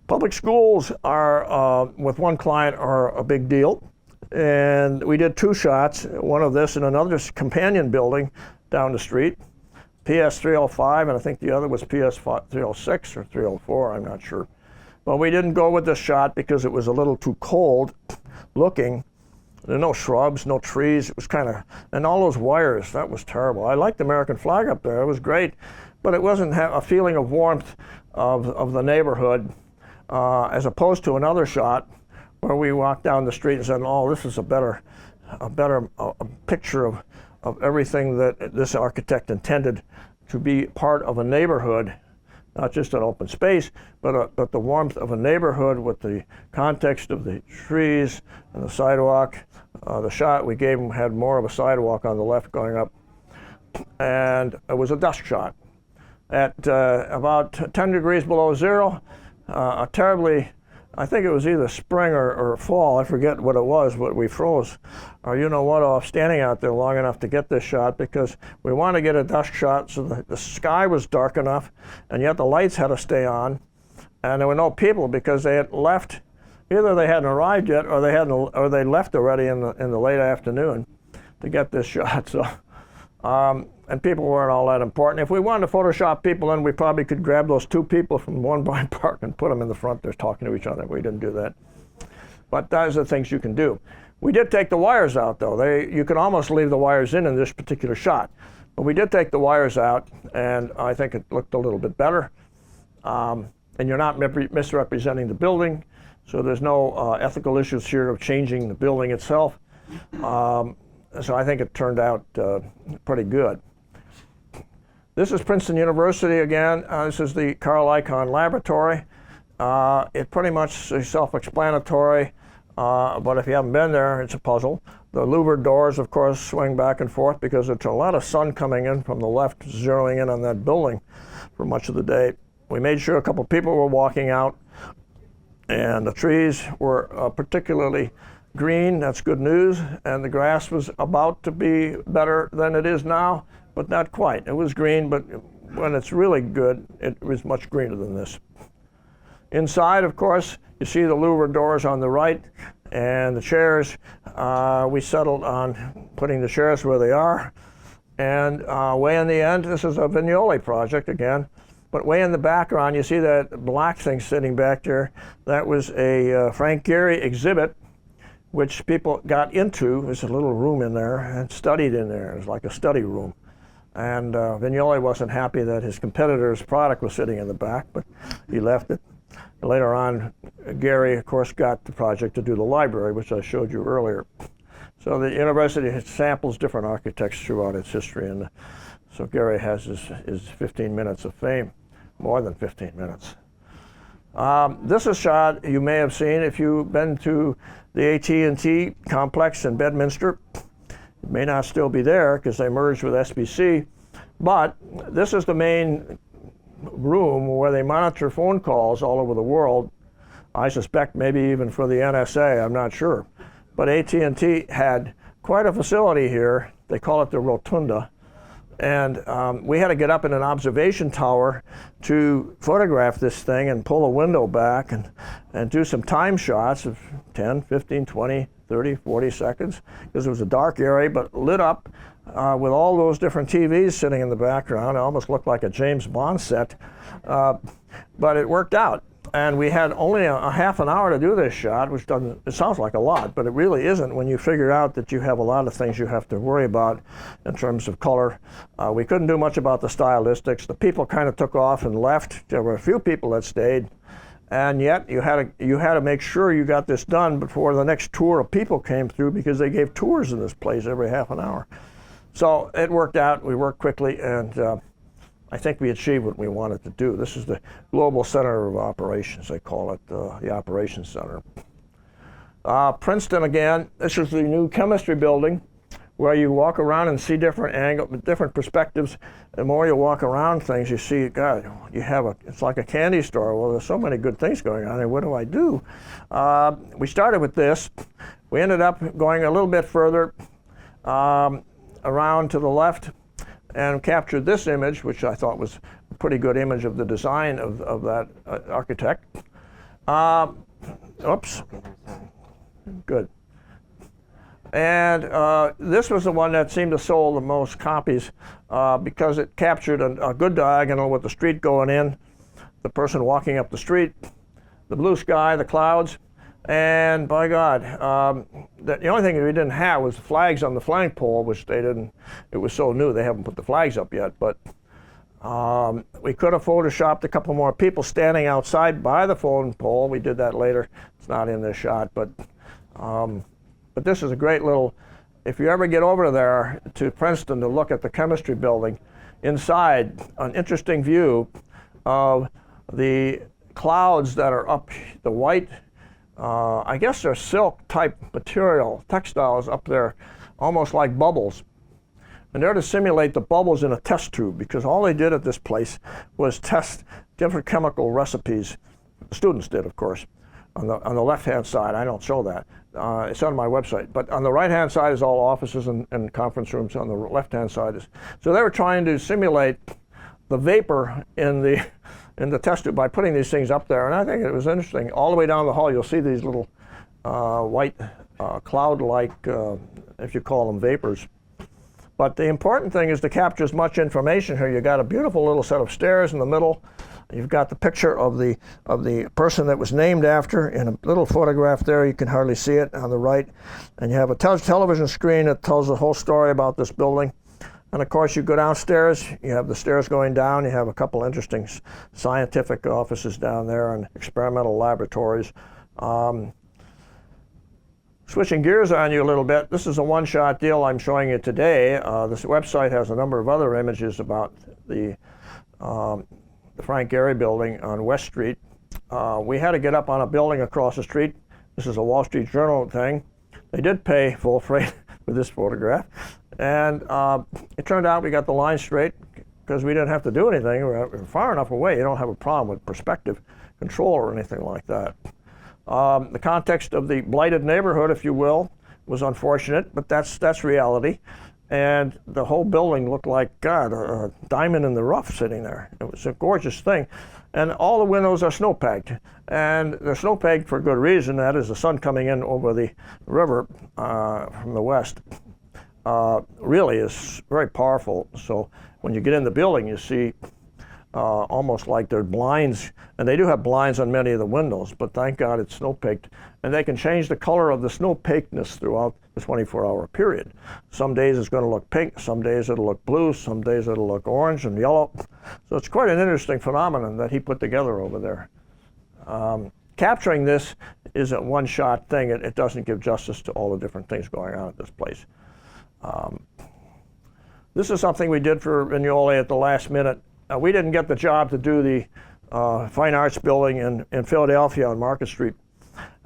Public schools are, with one client, are a big deal. And we did two shots, one of this in another companion building down the street, PS 305, and I think the other was PS 306 or 304, I'm not sure. But we didn't go with this shot because it was a little too cold looking. There were no shrubs, no trees. It was kind of, and all those wires, that was terrible. I liked the American flag up there, it was great, but it wasn't a feeling of warmth of the neighborhood, as opposed to another shot where we walked down the street and said, oh, this is a better picture of everything that this architect intended to be part of a neighborhood, not just an open space, but the warmth of a neighborhood with the context of the trees and the sidewalk. The shot we gave him had more of a sidewalk on the left going up, and it was a dusk shot. At about 10 degrees below zero, a terribly, I think it was either spring or fall, I forget what it was, but we froze our you-know-what off standing out there long enough to get this shot because we wanted to get a dusk shot so the sky was dark enough and yet the lights had to stay on, and there were no people because they had left. Either they hadn't arrived yet or they left already in the late afternoon to get this shot. So, and people weren't all that important. If we wanted to Photoshop people in, we probably could grab those two people from One Bryant Park and put them in the front there talking to each other. We didn't do that. But those are the things you can do. We did take the wires out, though. You can almost leave the wires in this particular shot. But we did take the wires out, and I think it looked a little bit better. And you're not misrepresenting the building, so there's no ethical issues here of changing the building itself. So I think it turned out pretty good. This is Princeton University again. This is the Carl Icahn Laboratory. It pretty much is self-explanatory, but if you haven't been there, it's a puzzle. The louvered doors, of course, swing back and forth because there's a lot of sun coming in from the left, zeroing in on that building for much of the day. We made sure a couple people were walking out, and the trees were particularly green, that's good news, and the grass was about to be better than it is now, but not quite. It was green, but when it's really good, it was much greener than this. Inside, of course, you see the louver doors on the right, and the chairs. We settled on putting the chairs where they are. And way in the end, this is a Vignoli project again, but way in the background, you see that black thing sitting back there. That was a Frank Gehry exhibit, which people got into. There's a little room in there and studied in there. It was like a study room. And Vignoli wasn't happy that his competitor's product was sitting in the back, but he left it. Later on, Gehry, of course, got the project to do the library, which I showed you earlier. So the university samples different architects throughout its history, and so Gehry has his 15 minutes of fame, more than 15 minutes. This is a shot you may have seen if you've been to the AT&T complex in Bedminster. It may not still be there because they merged with SBC, but this is the main room where they monitor phone calls all over the world. I suspect maybe even for the NSA, I'm not sure. But AT&T had quite a facility here. They call it the Rotunda. And we had to get up in an observation tower to photograph this thing and pull a window back and do some time shots of 10, 15, 20, 30, 40 seconds, because it was a dark area, but lit up with all those different TVs sitting in the background. It almost looked like a James Bond set, but it worked out. And we had only a half an hour to do this shot, which doesn't, it sounds like a lot, but it really isn't when you figure out that you have a lot of things you have to worry about in terms of color. We couldn't do much about the stylistics. The people kind of took off and left. There were a few people that stayed, and yet you had to make sure you got this done before the next tour of people came through, because they gave tours in this place every half an hour. So it worked out. We worked quickly, and I think we achieved what we wanted to do. This is the Global Center of Operations, they call it, the Operations Center. Princeton again, this is the new chemistry building where you walk around and see different angles, different perspectives. The more you walk around things, you see, God, it's like a candy store. Well, there's so many good things going on here. What do I do? We started with this. We ended up going a little bit further around to the left and captured this image, which I thought was a pretty good image of the design of that architect. Oops, good. And this was the one that seemed to sell the most copies because it captured a good diagonal with the street going in, the person walking up the street, the blue sky, the clouds, and by God, the only thing we didn't have was the flags on the flagpole, which they didn't, it was so new, they haven't put the flags up yet, but we could have photoshopped a couple more people standing outside by the phone pole. We did that later. It's not in this shot, but this is a great little, if you ever get over there to Princeton to look at the chemistry building, inside, an interesting view of the clouds that are up, the white, I guess they're silk type material, textiles up there, almost like bubbles. And they're to simulate the bubbles in a test tube, because all they did at this place was test different chemical recipes. The students did, of course. On the left-hand side, I don't show that. It's on my website. But on the right-hand side is all offices and conference rooms. On the left-hand side is, so they were trying to simulate the vapor in the test tube by putting these things up there. And I think it was interesting. All the way down the hall, you'll see these little white cloud-like, if you call them vapors. But the important thing is to capture as much information here. You got a beautiful little set of stairs in the middle. You've got the picture of the person that was named after in a little photograph there. You can hardly see it on the right. And you have a television screen that tells the whole story about this building. And of course, you go downstairs, you have the stairs going down, you have a couple interesting scientific offices down there and experimental laboratories. Switching gears on you a little bit, this is a one-shot deal I'm showing you today. This website has a number of other images about the Frank Gehry building on West Street. We had to get up on a building across the street. This is a Wall Street Journal thing. They did pay full freight for this photograph. And it turned out we got the line straight because we didn't have to do anything. We were far enough away. You don't have a problem with perspective control or anything like that. The context of the blighted neighborhood, if you will, was unfortunate, but that's reality. And the whole building looked like, God, a diamond in the rough sitting there. It was a gorgeous thing. And all the windows are snow-pegged. And they're snow-pegged for good reason. That is the sun coming in over the river from the west really is very powerful. So when you get in the building, you see almost like they're blinds. And they do have blinds on many of the windows, but thank God it's snow-pegged. And they can change the color of the snow-peggedness throughout the 24-hour period. Some days it's going to look pink, some days it'll look blue, some days it'll look orange and yellow. So it's quite an interesting phenomenon that he put together over there. Capturing this is a one-shot thing. It doesn't give justice to all the different things going on at this place. This is something we did for Vignoli at the last minute. We didn't get the job to do the Fine Arts Building in Philadelphia on Market Street.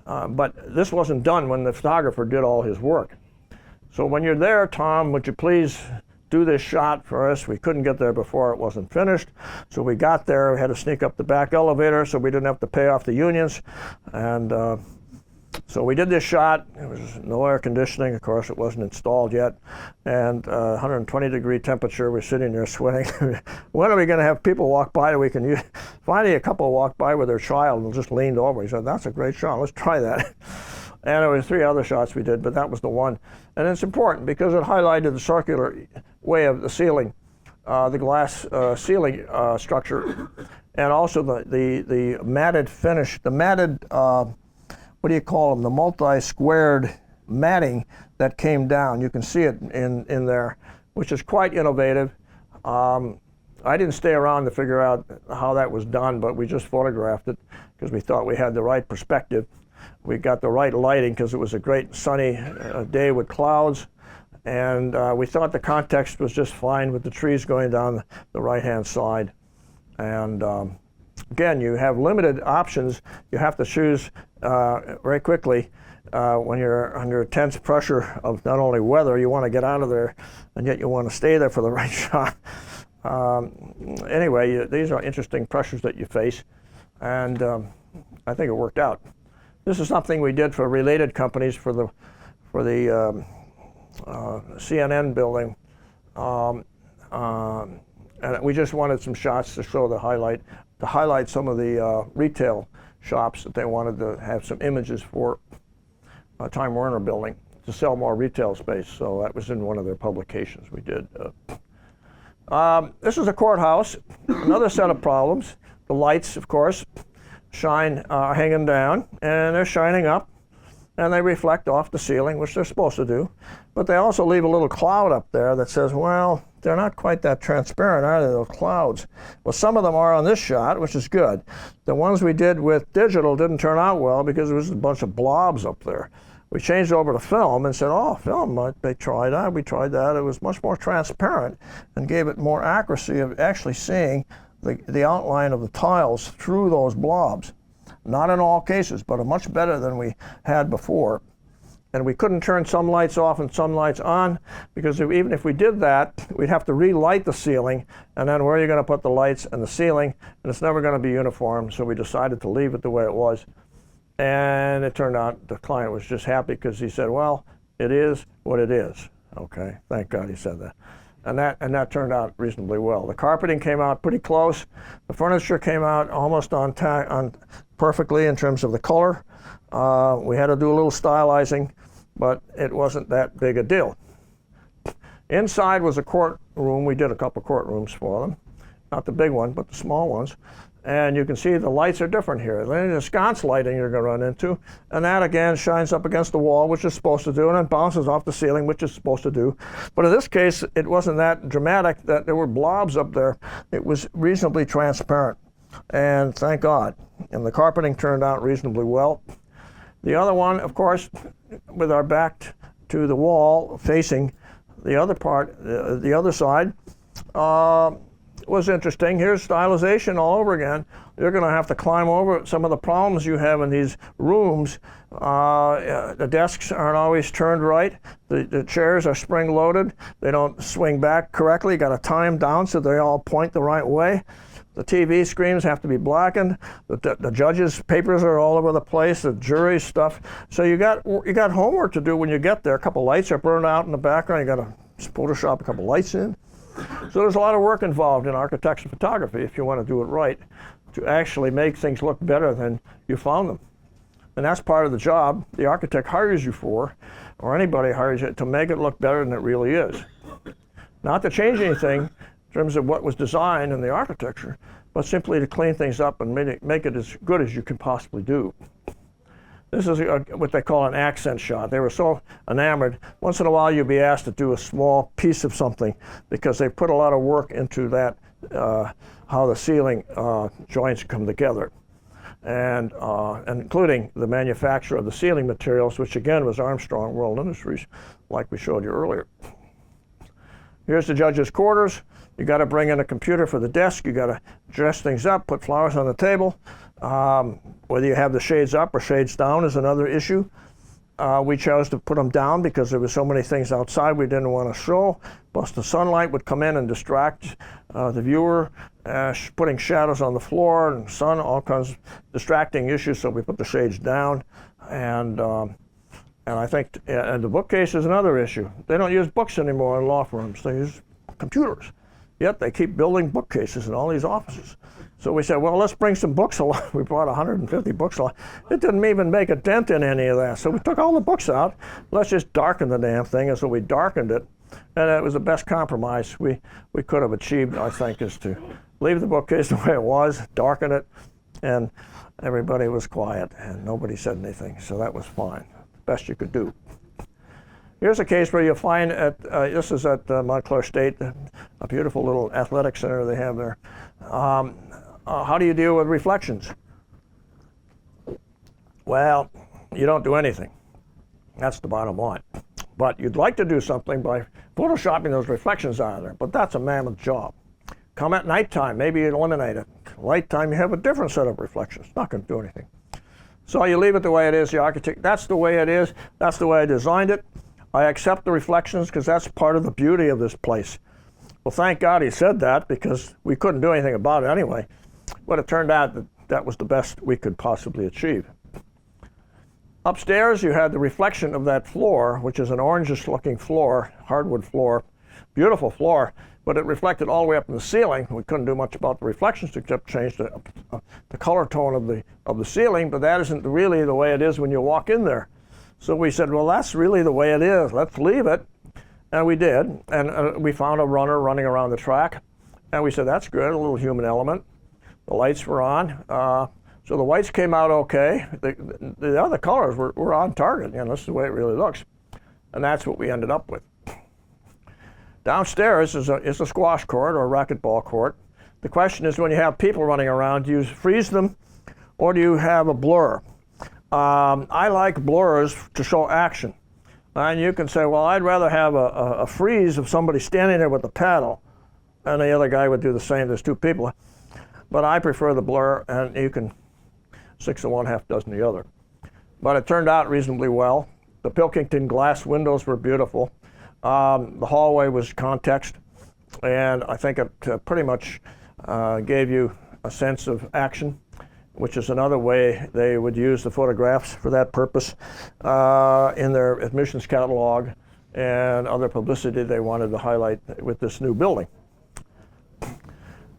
But this wasn't done when the photographer did all his work. So when you're there, Tom, would you please do this shot for us? We couldn't get there before it wasn't finished. So we got there, we had to sneak up the back elevator so we didn't have to pay off the unions. And so we did this shot. There was no air conditioning, of course, it wasn't installed yet. And 120-degree temperature, we're sitting there sweating. When are we going to have people walk by that we can use? Finally, a couple walked by with their child and just leaned over. He said, "That's a great shot, let's try that." And there were 3 other shots we did, but that was the one. And it's important because it highlighted the circular way of the ceiling, the glass ceiling structure, and also the matted finish, the matted, what do you call them, the multi-squared matting that came down. You can see it in there, which is quite innovative. I didn't stay around to figure out how that was done, but we just photographed it because we thought we had the right perspective. We got the right lighting because it was a great sunny day with clouds, and we thought the context was just fine with the trees going down the right-hand side. And again, you have limited options. You have to choose very quickly when you're under tense pressure of not only weather, you want to get out of there, and yet you want to stay there for the right shot. Anyway, these are interesting pressures that you face, and I think it worked out. This is something we did for related companies for the CNN building, and we just wanted some shots to show to highlight some of the retail shops that they wanted to have some images for Time Warner building to sell more retail space. So that was in one of their publications we did. This is a courthouse, another set of problems. The lights, of course, shine hanging down, and they're shining up, and they reflect off the ceiling, which they're supposed to do. But they also leave a little cloud up there that says, well, they're not quite that transparent, are they, those clouds? Well, some of them are on this shot, which is good. The ones we did with digital didn't turn out well because there was a bunch of blobs up there. We changed over to film and said, oh, film, they tried that, we tried that. It was much more transparent and gave it more accuracy of actually seeing the outline of the tiles through those blobs. Not in all cases, but much better than we had before. And we couldn't turn some lights off and some lights on, because even if we did that, we'd have to relight the ceiling, and then where are you going to put the lights and the ceiling? And it's never going to be uniform, so we decided to leave it the way it was. And it turned out the client was just happy because he said, well, it is what it is. Okay, thank God he said that. And that turned out reasonably well. The carpeting came out pretty close. The furniture came out almost on perfectly in terms of the color. We had to do a little stylizing, but it wasn't that big a deal. Inside was a courtroom. We did a couple courtrooms for them. Not the big one, but the small ones. And you can see the lights are different here. There's sconce lighting you're going to run into, and that again shines up against the wall, which is supposed to do, and then bounces off the ceiling, which is supposed to do. But in this case, it wasn't that dramatic that there were blobs up there. It was reasonably transparent, and thank God. And the carpeting turned out reasonably well. The other one, of course, with our back to the wall, facing the other part, the other side, was interesting. Here's stylization all over again. You're going to have to climb over some of the problems you have in these rooms. The desks aren't always turned right. The chairs are spring-loaded. They don't swing back correctly. You got to tie them down so they all point the right way. The TV screens have to be blackened. The judges' papers are all over the place. The jury stuff. So you got homework to do when you get there. A couple lights are burned out in the background. You got to Photoshop a couple lights in. So there's a lot of work involved in architecture photography if you want to do it right, to actually make things look better than you found them. And that's part of the job the architect hires you for, or anybody hires you, to make it look better than it really is. Not to change anything in terms of what was designed in the architecture, but simply to clean things up and make it as good as you can possibly do. This is what they call an accent shot. They were so enamored. Once in a while you'd be asked to do a small piece of something because they put a lot of work into that, how the ceiling joints come together. And including the manufacture of the ceiling materials, which again was Armstrong World Industries, like we showed you earlier. Here's the judge's quarters. You got to bring in a computer for the desk. You got to dress things up, put flowers on the table. Whether you have the shades up or shades down is another issue. We chose to put them down because there were so many things outside we didn't want to show. Plus the sunlight would come in and distract the viewer, putting shadows on the floor and sun, all kinds of distracting issues, so we put the shades down. And I think and the bookcase is another issue. They don't use books anymore in law firms. They use computers. Yet they keep building bookcases in all these offices. So we said, well, let's bring some books along. We brought 150 books along. It didn't even make a dent in any of that. So we took all the books out. Let's just darken the damn thing. And so we darkened it. And it was the best compromise we could have achieved, I think, is to leave the bookcase the way it was, darken it, and everybody was quiet and nobody said anything. So that was fine. Best you could do. Here's a case where you find this is at Montclair State, a beautiful little athletic center they have there. How do you deal with reflections? Well, you don't do anything. That's the bottom line. But you'd like to do something by photoshopping those reflections out of there, but that's a mammoth job. Come at nighttime, maybe you eliminate it. Nighttime, you have a different set of reflections. Not going to do anything. So you leave it the way it is. The architect, that's the way it is. That's the way I designed it. I accept the reflections because that's part of the beauty of this place. Well, thank God he said that, because we couldn't do anything about it anyway. But it turned out that that was the best we could possibly achieve. Upstairs, you had the reflection of that floor, which is an orangish looking floor, hardwood floor, beautiful floor, but it reflected all the way up in the ceiling. We couldn't do much about the reflections except change the color tone of the ceiling, but that isn't really the way it is when you walk in there. So we said, well, that's really the way it is. Let's leave it. And we did. And we found a runner running around the track. And we said, that's good, a little human element. The lights were on. So the whites came out okay. The other colors were on target. You know, this is the way it really looks. And that's what we ended up with. Downstairs is a squash court or a racquetball court. The question is, when you have people running around, do you freeze them or do you have a blur? I like blurs to show action. And you can say, well, I'd rather have a freeze of somebody standing there with a paddle, and the other guy would do the same. There's two people. But I prefer the blur, and you can 6 of one, half dozen the other. But it turned out reasonably well. The Pilkington glass windows were beautiful. The hallway was context, and I think it pretty much gave you a sense of action, which is another way they would use the photographs for that purpose in their admissions catalog and other publicity they wanted to highlight with this new building.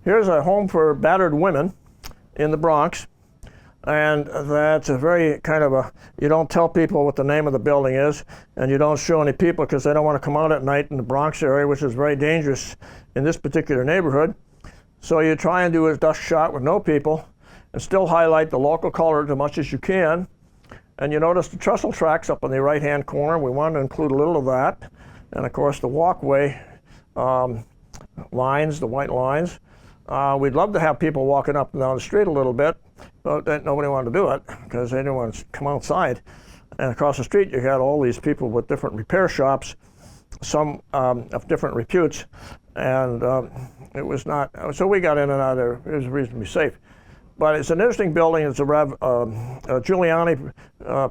Here's a home for battered women in the Bronx, and that's a very kind of you don't tell people what the name of the building is, and you don't show any people because they don't want to come out at night in the Bronx area, which is very dangerous in this particular neighborhood. So you try and do a dusk shot with no people, and still highlight the local color as much as you can. And you notice the trestle tracks up in the right-hand corner. We wanted to include a little of that. And of course the walkway lines, the white lines. We'd love to have people walking up and down the street a little bit, but nobody wanted to do it because they didn't want to come outside. And across the street you had all these people with different repair shops, some of different reputes, and it was not, so we got in and out of there. It was reasonably safe. But it's an interesting building. It's a Giuliani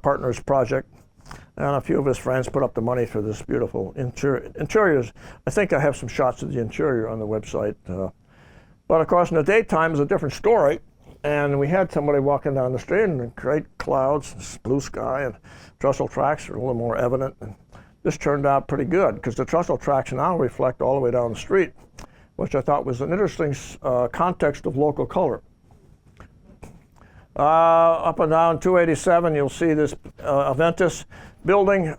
Partners project, and a few of his friends put up the money for this beautiful interiors. I think I have some shots of the interior on the website. But of course, in the daytime, it's a different story. And we had somebody walking down the street, and great clouds, blue sky, and trestle tracks were a little more evident. And this turned out pretty good, because the trestle tracks now reflect all the way down the street, which I thought was an interesting context of local color. Up and down 287, you'll see this Aventus building.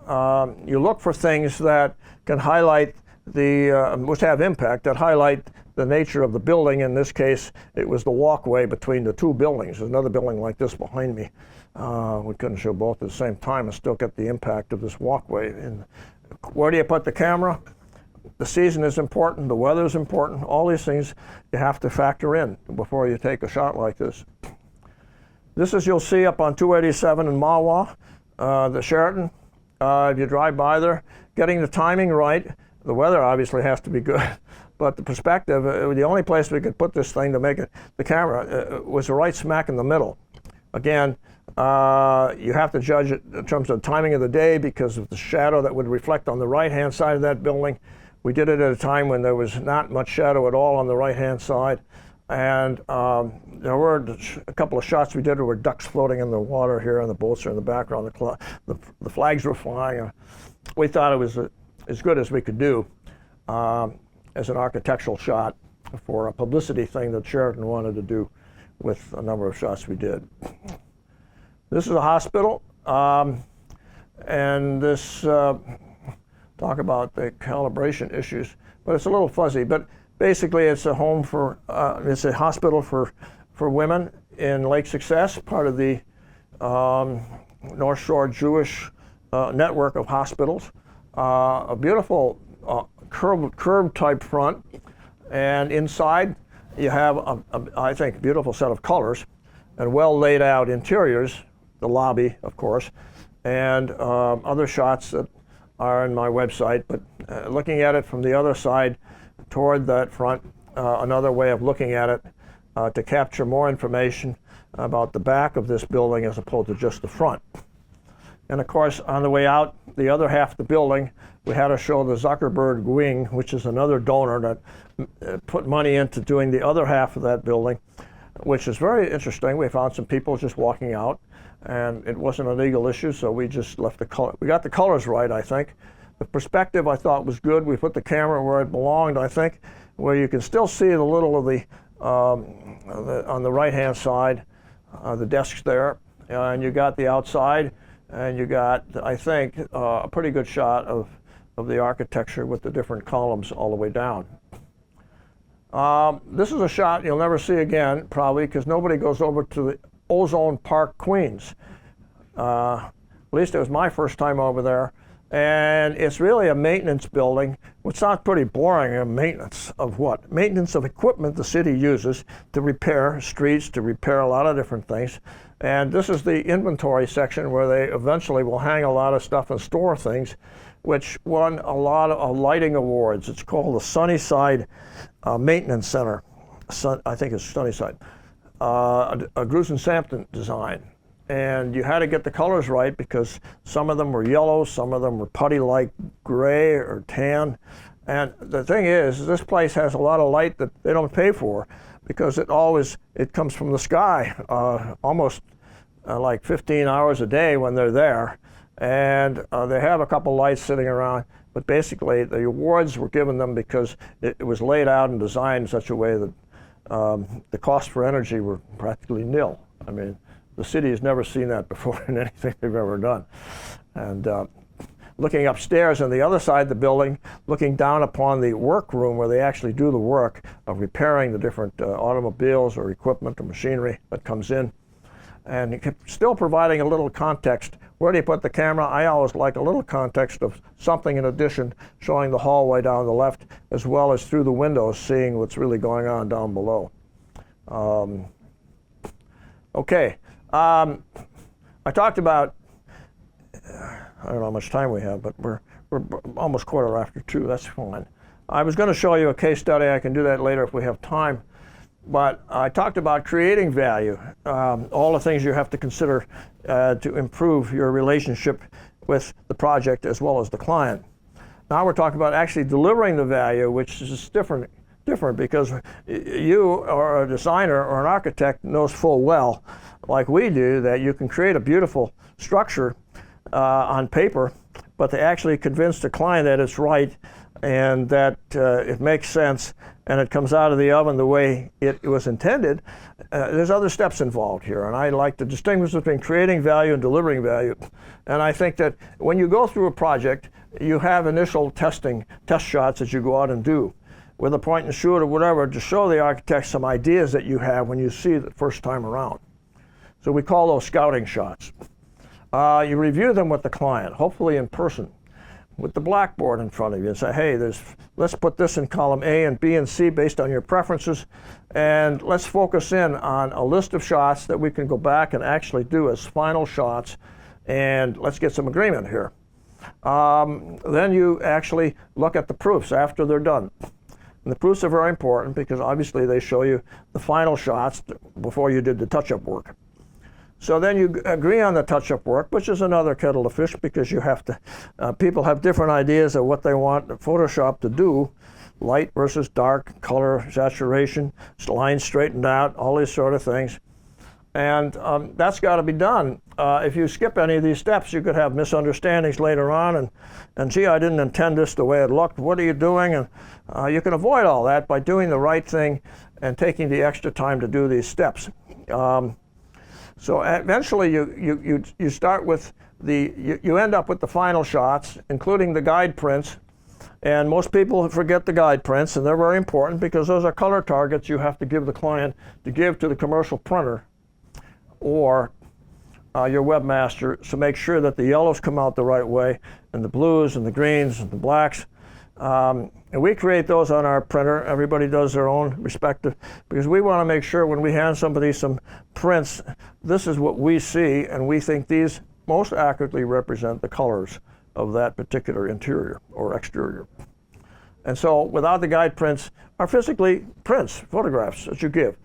You look for things that can highlight which have impact, that highlight the nature of the building. In this case, it was the walkway between the two buildings. There's another building like this behind me. We couldn't show both at the same time and still get the impact of this walkway. And where do you put the camera? The season is important, the weather is important. All these things you have to factor in before you take a shot like this. This is, you'll see up on 287 in Mahwah, the Sheraton. If you drive by there, getting the timing right. The weather obviously has to be good, but the perspective, the only place we could put this thing to make it, the camera, was right smack in the middle. Again, you have to judge it in terms of the timing of the day because of the shadow that would reflect on the right-hand side of that building. We did it at a time when there was not much shadow at all on the right-hand side. And there were a couple of shots we did where ducks floating in the water here and the boats are in the background. The flags were flying. We thought it was as good as we could do as an architectural shot for a publicity thing that Sheraton wanted to do with a number of shots we did. This is a hospital, and this, talk about the calibration issues, but it's a little fuzzy. But basically, it's a home for, it's a hospital for women in Lake Success, part of the North Shore Jewish network of hospitals. A beautiful curved type front, and inside you have, I think, beautiful set of colors and well laid out interiors, the lobby, of course, and other shots that are on my website. But looking at it from the other side toward that front, another way of looking at it to capture more information about the back of this building as opposed to just the front. And of course, on the way out, the other half of the building, we had to show the Zuckerberg wing, which is another donor that put money into doing the other half of that building, which is very interesting. We found some people just walking out, and it wasn't a legal issue, so we just left the color. We got the colors right, I think. The perspective I thought was good. We put the camera where it belonged, I think, where you can still see the little of the on the right-hand side, the desks there, and you got the outside, and you got, I think, a pretty good shot of the architecture with the different columns all the way down. This is a shot you'll never see again, probably, because nobody goes over to the Ozone Park, Queens. At least it was my first time over there. And it's really a maintenance building, which sounds pretty boring. Maintenance of what? Maintenance of equipment the city uses to repair streets, to repair a lot of different things. And this is the inventory section where they eventually will hang a lot of stuff and store things, which won a lot of lighting awards. It's called the Sunnyside Maintenance Center. I think it's Sunnyside. A Grusin Sampton design. And you had to get the colors right because some of them were yellow, some of them were putty-like gray or tan. And the thing is, this place has a lot of light that they don't pay for because it comes from the sky, almost like 15 hours a day when they're there. And they have a couple lights sitting around, but basically the awards were given them because it was laid out and designed in such a way that the cost for energy were practically nil. I mean, the city has never seen that before in anything they've ever done. And looking upstairs on the other side of the building, looking down upon the workroom where they actually do the work of repairing the different automobiles or equipment or machinery that comes in. And still providing a little context. Where do you put the camera? I always like a little context of something in addition, showing the hallway down the left, as well as through the windows, seeing what's really going on down below. Okay. I talked about, I don't know how much time we have, but we're almost 2:15. That's fine. I was going to show you a case study. I can do that later if we have time. But I talked about creating value, all the things you have to consider to improve your relationship with the project as well as the client. Now we're talking about actually delivering the value, which is different different because you or a designer or an architect knows full well, like we do, that you can create a beautiful structure on paper, but to actually convince the client that it's right and that it makes sense and it comes out of the oven the way it was intended, there's other steps involved here. And I like to distinguish between creating value and delivering value. And I think that when you go through a project, you have initial test shots that you go out and do with a point and shoot or whatever to show the architect some ideas that you have when you see it the first time around. So we call those scouting shots. You review them with the client, hopefully in person, with the blackboard in front of you and say, hey, let's put this in column A and B and C based on your preferences, and let's focus in on a list of shots that we can go back and actually do as final shots, and let's get some agreement here. Then you actually look at the proofs after they're done. And the proofs are very important because obviously they show you the final shots before you did the touch-up work. So then you agree on the touch-up work, which is another kettle of fish because you have to, people have different ideas of what they want Photoshop to do, light versus dark, color, saturation, lines straightened out, all these sort of things. And that's got to be done. If you skip any of these steps, you could have misunderstandings later on and gee, I didn't intend this the way it looked, what are you doing? And you can avoid all that by doing the right thing and taking the extra time to do these steps. So eventually you start with you end up with the final shots, including the guide prints. And most people forget the guide prints, and they're very important because those are color targets you have to give the client to give to the commercial printer or your webmaster to make sure that the yellows come out the right way, and the blues and the greens and the blacks. And we create those on our printer. Everybody does their own respective, because we want to make sure when we hand somebody some prints, this is what we see, and we think these most accurately represent the colors of that particular interior or exterior. And so without the guide prints are physically prints, photographs that you give.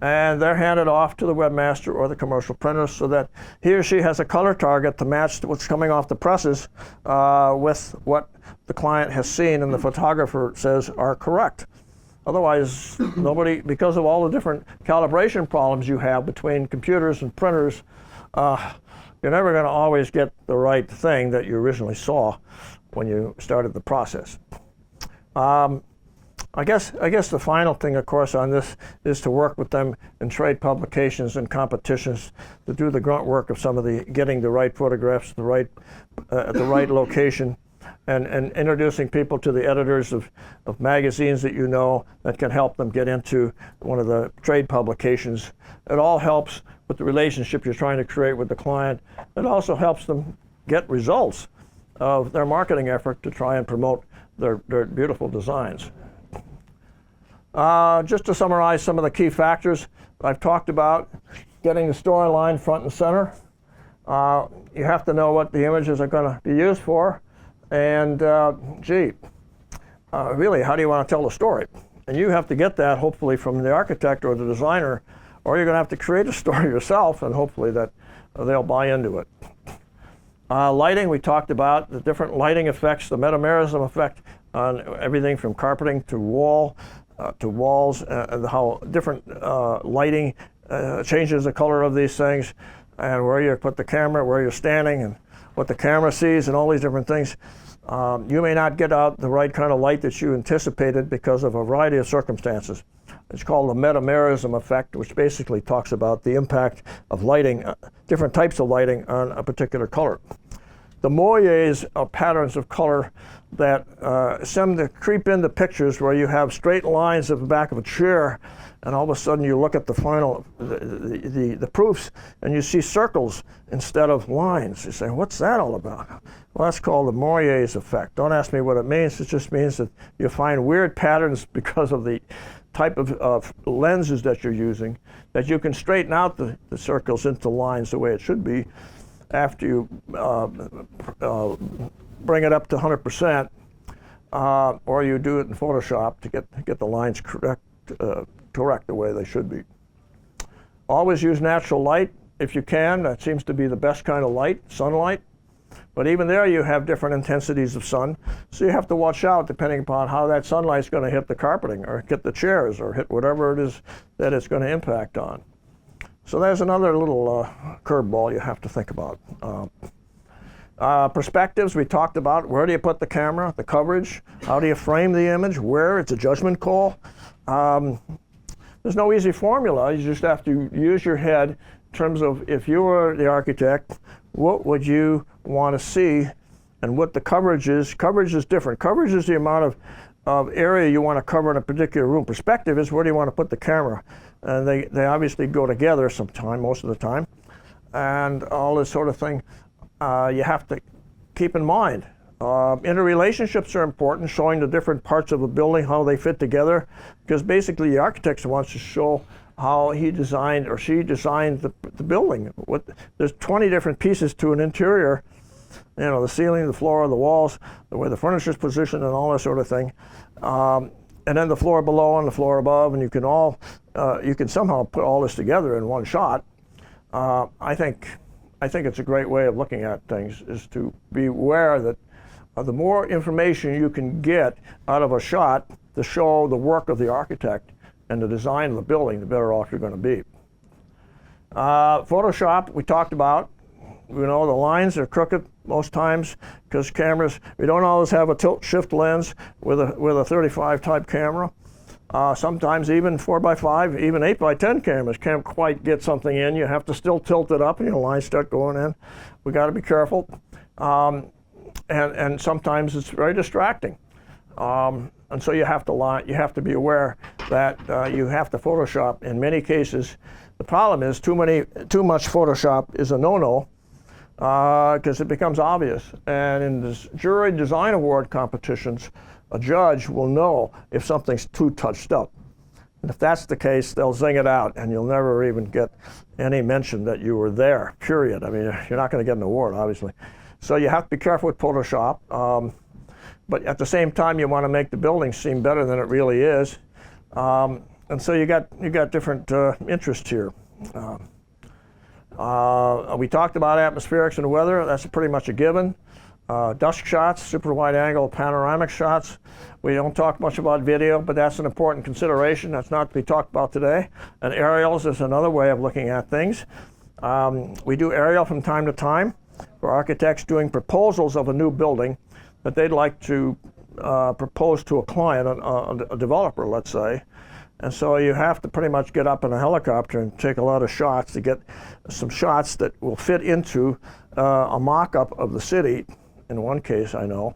And they're handed off to the webmaster or the commercial printer so that he or she has a color target to match what's coming off the presses with what the client has seen and the photographer says are correct. Otherwise, nobody, because of all the different calibration problems you have between computers and printers, you're never going to always get the right thing that you originally saw when you started the process. I guess the final thing, of course, on this is to work with them in trade publications and competitions to do the grunt work of some of the getting the right photographs, the right location, and introducing people to the editors of magazines that you know that can help them get into one of the trade publications. It all helps with the relationship you're trying to create with the client. It also helps them get results of their marketing effort to try and promote their beautiful designs. Just to summarize some of the key factors I've talked about, getting the storyline front and center. You have to know what the images are going to be used for. And really, how do you want to tell the story? And you have to get that hopefully from the architect or the designer, or you're going to have to create a story yourself, and hopefully that they'll buy into it. Lighting, we talked about the different lighting effects, the metamerism effect on everything from carpeting to walls, and how different lighting changes the color of these things, and where you put the camera, where you're standing, and what the camera sees, and all these different things. You may not get out the right kind of light that you anticipated because of a variety of circumstances. It's called the metamerism effect, which basically talks about the impact of lighting, different types of lighting on a particular color. The moires are patterns of color that seem to creep into pictures where you have straight lines at the back of a chair, and all of a sudden you look at the final, the proofs, and you see circles instead of lines. You say, what's that all about? Well, that's called the moires effect. Don't ask me what it means. It just means that you find weird patterns because of the type of lenses that you're using, that you can straighten out the circles into lines the way it should be after you bring it up to 100%, or you do it in Photoshop to get the lines correct the way they should be. Always use natural light if you can. That seems to be the best kind of light, sunlight. But even there you have different intensities of sun, so you have to watch out depending upon how that sunlight's going to hit the carpeting or hit the chairs or hit whatever it is that it's going to impact on. So there's another little curveball you have to think about. Perspectives, we talked about. Where do you put the camera, the coverage? How do you frame the image? Where? It's a judgment call. There's no easy formula. You just have to use your head in terms of, if you were the architect, what would you want to see and what the coverage is. Coverage is different. Coverage is the amount of area you want to cover in a particular room. Perspective is where do you want to put the camera. And they obviously go together most of the time. And all this sort of thing you have to keep in mind. Interrelationships are important, showing the different parts of a building, how they fit together, because basically the architect wants to show how he designed or she designed the building. There's 20 different pieces to an interior, you know, the ceiling, the floor, the walls, the way the furniture is positioned, and all that sort of thing. And then the floor below and the floor above, and you can somehow put all this together in one shot. I think it's a great way of looking at things, is to be aware that the more information you can get out of a shot to show the work of the architect and the design of the building, the better off you're going to be. Photoshop, we talked about. You know, the lines are crooked most times because cameras, we don't always have a tilt shift lens with a 35 type camera. Sometimes even 4x5, even 8x10 cameras can't quite get something in. You have to still tilt it up and your lines start going in. We got to be careful. And sometimes it's very distracting. And so you have to be aware that you have to Photoshop in many cases. The problem is too much Photoshop is a no-no because it becomes obvious. And in the jury design award competitions, a judge will know if something's too touched up. And if that's the case, they'll zing it out and you'll never even get any mention that you were there, period. I mean, you're not going to get an award, obviously. So you have to be careful with Photoshop. But at the same time, you want to make the building seem better than it really is. And so you got different interests here. We talked about atmospherics and weather. That's pretty much a given. Dusk shots, super wide angle panoramic shots. We don't talk much about video, but that's an important consideration. That's not to be talked about today. And aerials is another way of looking at things. We do aerial from time to time for architects doing proposals of a new building that they'd like to propose to a client, a developer, let's say. And so you have to pretty much get up in a helicopter and take a lot of shots to get some shots that will fit into a mock-up of the city, in one case I know.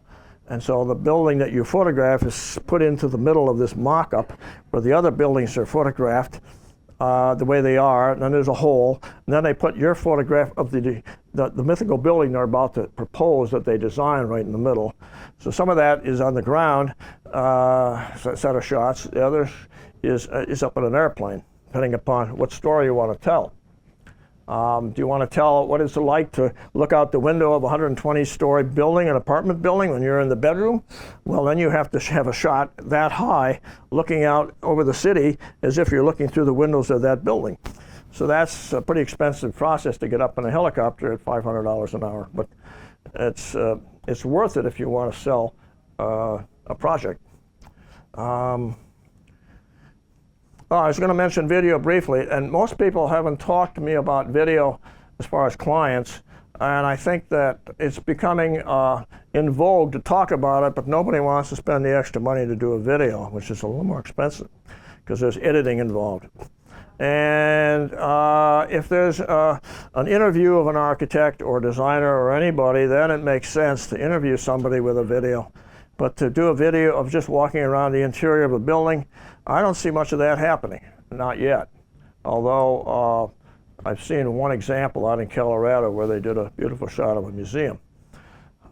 And so the building that you photograph is put into the middle of this mock-up where the other buildings are photographed the way they are, and then there's a hole, and then they put your photograph of the mythical building they're about to propose that they designed right in the middle. So some of that is on the ground, set of shots. The other is up in an airplane, depending upon what story you want to tell. Do you want to tell what it's like to look out the window of a 120-story building, an apartment building, when you're in the bedroom? Well, then you have to have a shot that high looking out over the city as if you're looking through the windows of that building. So that's a pretty expensive process to get up in a helicopter at $500 an hour, but it's worth it if you want to sell a project. I was going to mention video briefly, and most people haven't talked to me about video as far as clients, and I think that it's becoming in vogue to talk about it, but nobody wants to spend the extra money to do a video, which is a little more expensive because there's editing involved. And if there's an interview of an architect or designer or anybody, then it makes sense to interview somebody with a video. But to do a video of just walking around the interior of a building, I don't see much of that happening, not yet. Although I've seen one example out in Colorado where they did a beautiful shot of a museum.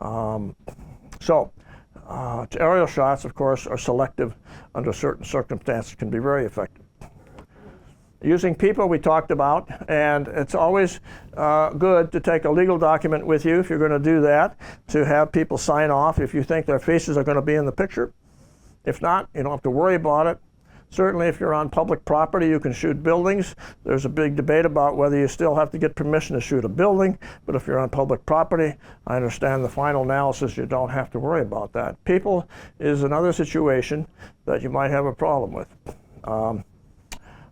Aerial shots, of course, are selective under certain circumstances, can be very effective. Using people we talked about, and it's always good to take a legal document with you if you're going to do that, to have people sign off if you think their faces are going to be in the picture. If not, you don't have to worry about it. Certainly if you're on public property, you can shoot buildings. There's a big debate about whether you still have to get permission to shoot a building, but if you're on public property, I understand the final analysis, you don't have to worry about that. People is another situation that you might have a problem with.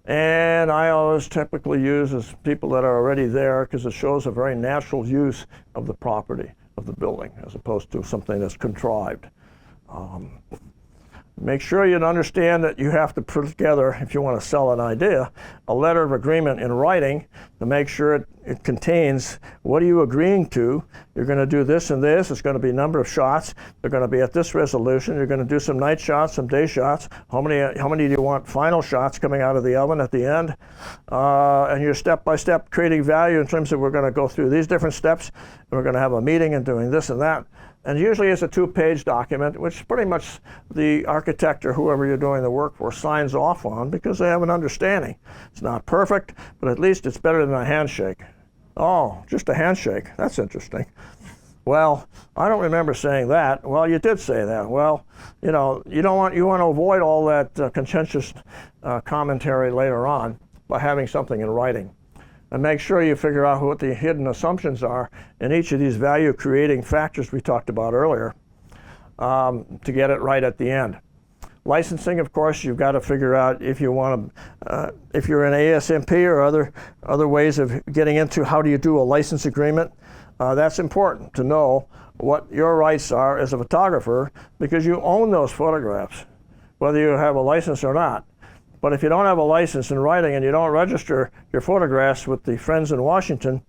And I always typically use as people that are already there because it shows a very natural use of the property of the building as opposed to something that's contrived. Make sure you understand that you have to put together, if you want to sell an idea, a letter of agreement in writing to make sure it contains what are you agreeing to. You're going to do this and this. It's going to be a number of shots. They're going to be at this resolution. You're going to do some night shots, some day shots. How many do you want final shots coming out of the oven at the end? And you're step-by-step creating value in terms of we're going to go through these different steps. And we're going to have a meeting and doing this and that. And usually it's a 2-page document, which pretty much the architect or whoever you're doing the work for signs off on because they have an understanding. It's not perfect, but at least it's better than a handshake. Oh, just a handshake. That's interesting. Well, I don't remember saying that. Well, you did say that. Well, you want to avoid all that contentious commentary later on by having something in writing. And make sure you figure out what the hidden assumptions are in each of these value creating factors we talked about earlier to get it right at the end. Licensing, of course, you've got to figure out if you want to, if you're in ASMP or other ways of getting into how do you do a license agreement. That's important to know what your rights are as a photographer because you own those photographs, whether you have a license or not. But if you don't have a license in writing and you don't register your photographs with the Friends in Washington,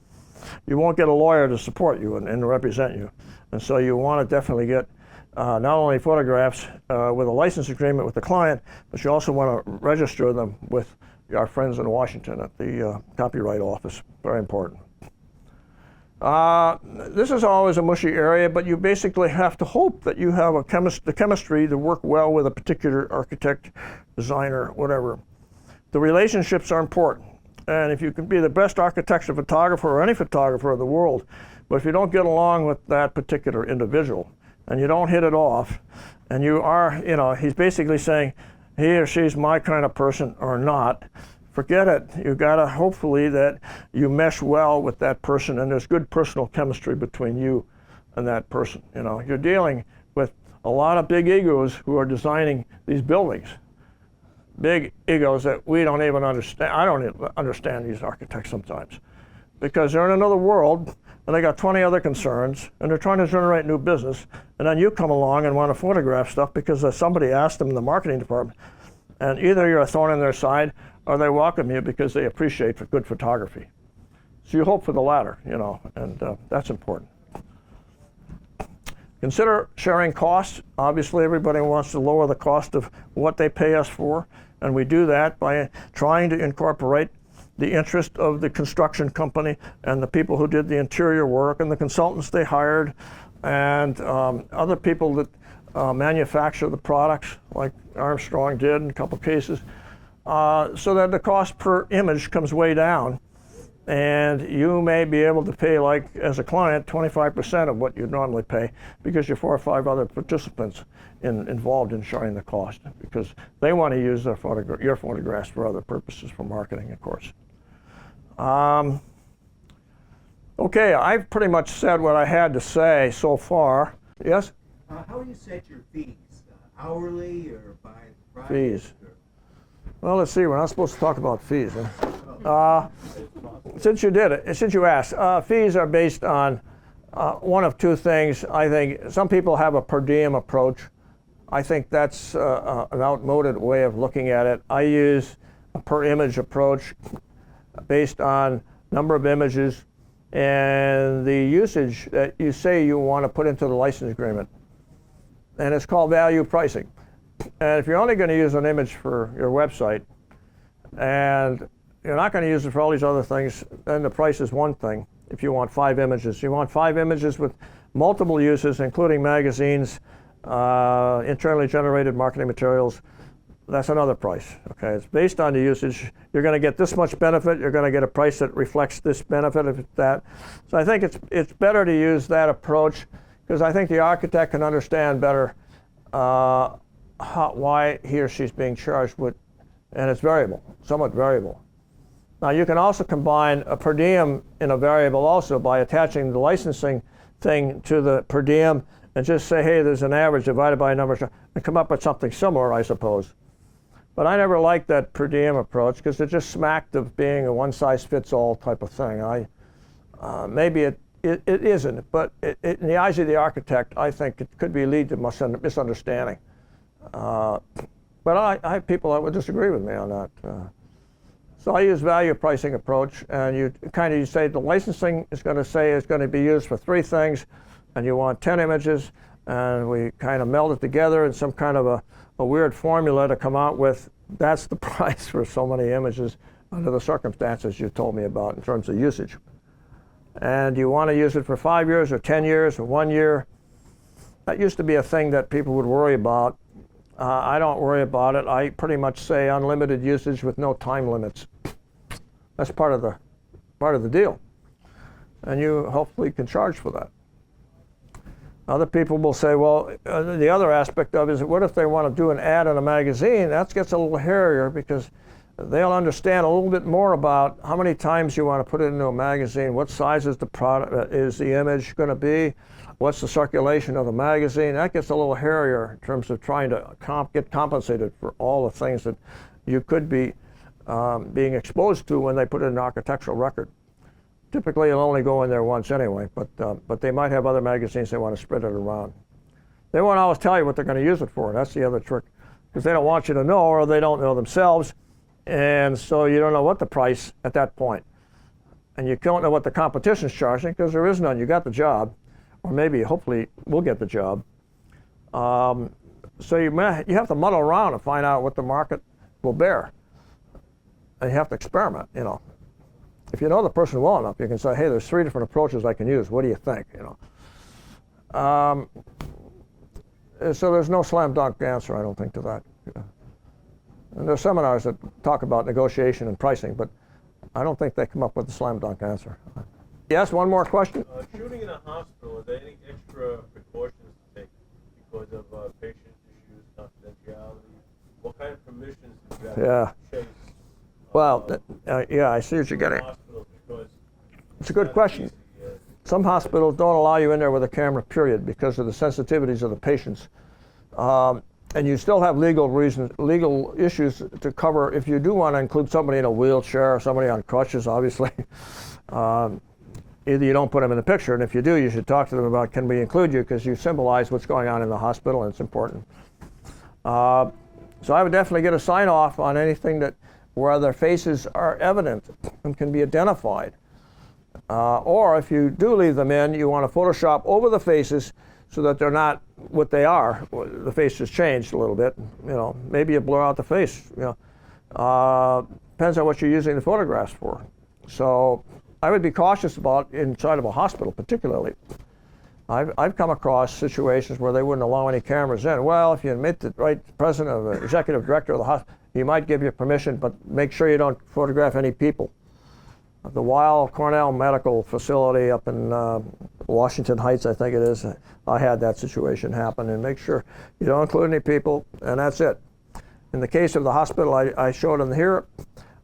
you won't get a lawyer to support you and represent you. And so you want to definitely get not only photographs with a license agreement with the client, but you also want to register them with our friends in Washington at the Copyright Office. Very important. This is always a mushy area, but you basically have to hope that you have the chemistry to work well with a particular architect, designer, whatever. The relationships are important. And if you can be the best architecture photographer or any photographer in the world, but if you don't get along with that particular individual and you don't hit it off, and you are, he's basically saying, he or she's my kind of person or not, forget it. You've got to hopefully that you mesh well with that person and there's good personal chemistry between you and that person. You're dealing with a lot of big egos who are designing these buildings. Big egos that we don't even understand. I don't even understand these architects sometimes because they're in another world and they got 20 other concerns and they're trying to generate new business. And then you come along and want to photograph stuff because somebody asked them in the marketing department. And either you're a thorn in their side or they welcome you because they appreciate good photography. So you hope for the latter, and that's important. Consider sharing costs. Obviously, everybody wants to lower the cost of what they pay us for, and we do that by trying to incorporate the interest of the construction company and the people who did the interior work and the consultants they hired and other people that manufacture the products, like Armstrong did in a couple cases, so that the cost per image comes way down. And you may be able to pay, like as a client, 25% of what you'd normally pay because you're 4 or 5 other participants involved in sharing the cost because they want to use your photographs for other purposes, for marketing, of course. Okay, I've pretty much said what I had to say so far. Yes? How do you set your fees? Hourly or by project? Fees. Well, let's see. We're not supposed to talk about fees. Huh? Since you asked, fees are based on one of two things. I think some people have a per diem approach. I think that's an outmoded way of looking at it. I use a per image approach based on number of images and the usage that you say you want to put into the license agreement. And it's called value pricing. And if you're only going to use an image for your website and you're not going to use it for all these other things, then the price is one thing. If you want 5 images, you want 5 images with multiple uses, including magazines, internally generated marketing materials, that's another price. Okay, it's based on the usage. You're going to get this much benefit. You're going to get a price that reflects this benefit of that. So I think it's better to use that approach because I think the architect can understand better why he or she's being charged with and it's variable, somewhat variable. Now you can also combine a per diem in a variable also by attaching the licensing thing to the per diem and just say, hey, there's an average divided by a number, and come up with something similar, I suppose. But I never liked that per diem approach because it just smacked of being a one-size-fits-all type of thing. Maybe it isn't, but in the eyes of the architect, I think it could lead to misunderstanding. But I have people that would disagree with me on that. So I use value pricing approach, and you say the licensing is going to be used for 3 things, and you want 10 images, and we kind of meld it together in some kind of a weird formula to come out with, that's the price for so many images under the circumstances you told me about in terms of usage. And you want to use it for 5 years or 10 years or 1 year. That used to be a thing that people would worry about. I don't worry about it. I pretty much say unlimited usage with no time limits. That's part of the deal. And you hopefully can charge for that. Other people will say, well, the other aspect of it is, what if they want to do an ad in a magazine? That gets a little hairier because they'll understand a little bit more about how many times you want to put it into a magazine, what size is the image going to be, what's the circulation of the magazine. That gets a little hairier in terms of trying to get compensated for all the things that you could be being exposed to when they put it in an architectural record. Typically, it'll only go in there once anyway, but they might have other magazines they want to spread it around. They won't always tell you what they're going to use it for. That's the other trick, because they don't want you to know, or they don't know themselves, and so you don't know what the price at that point. And you don't know what the competition's charging, because there is none. You got the job, or maybe, hopefully, we'll get the job. So you have to muddle around and find out what the market will bear. And you have to experiment, you know. If you know the person well enough, you can say, hey, there's 3 different approaches I can use. What do you think? You know. So there's no slam dunk answer, I don't think, to that. And there's seminars that talk about negotiation and pricing, but I don't think they come up with a slam dunk answer. Yes, one more question? Shooting in a hospital, are there any extra precautions to take because of patient issues, confidentiality? What kind of permissions do you have to chase? Well, yeah, I see what you're getting at. It's a good question. Some hospitals don't allow you in there with a camera, period, because of the sensitivities of the patients. And you still have legal issues to cover if you do want to include somebody in a wheelchair or somebody on crutches, obviously. Either you don't put them in the picture, and if you do, you should talk to them about, can we include you, because you symbolize what's going on in the hospital, and it's important. So I would definitely get a sign off on anything where their faces are evident and can be identified. Or if you do leave them in, you want to Photoshop over the faces so that they're not what they are. The face has changed a little bit. You know, maybe you blur out the face. You know, depends on what you're using the photographs for. So I would be cautious about inside of a hospital, particularly. I've come across situations where they wouldn't allow any cameras in. Well, if you admit the right president or the executive director of the hospital, he might give you permission, but make sure you don't photograph any people. The Weill Cornell Medical Facility up in Washington Heights, I think it is, I had that situation happen, and make sure you don't include any people, and that's it. In the case of the hospital I showed in here,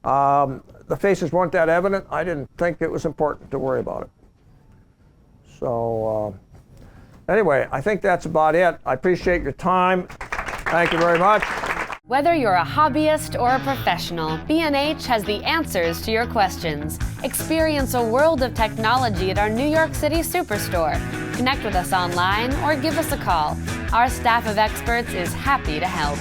the faces weren't that evident. I didn't think it was important to worry about it. So anyway, I think that's about it. I appreciate your time. Thank you very much. Whether you're a hobbyist or a professional, B&H has the answers to your questions. Experience a world of technology at our New York City Superstore. Connect with us online or give us a call. Our staff of experts is happy to help.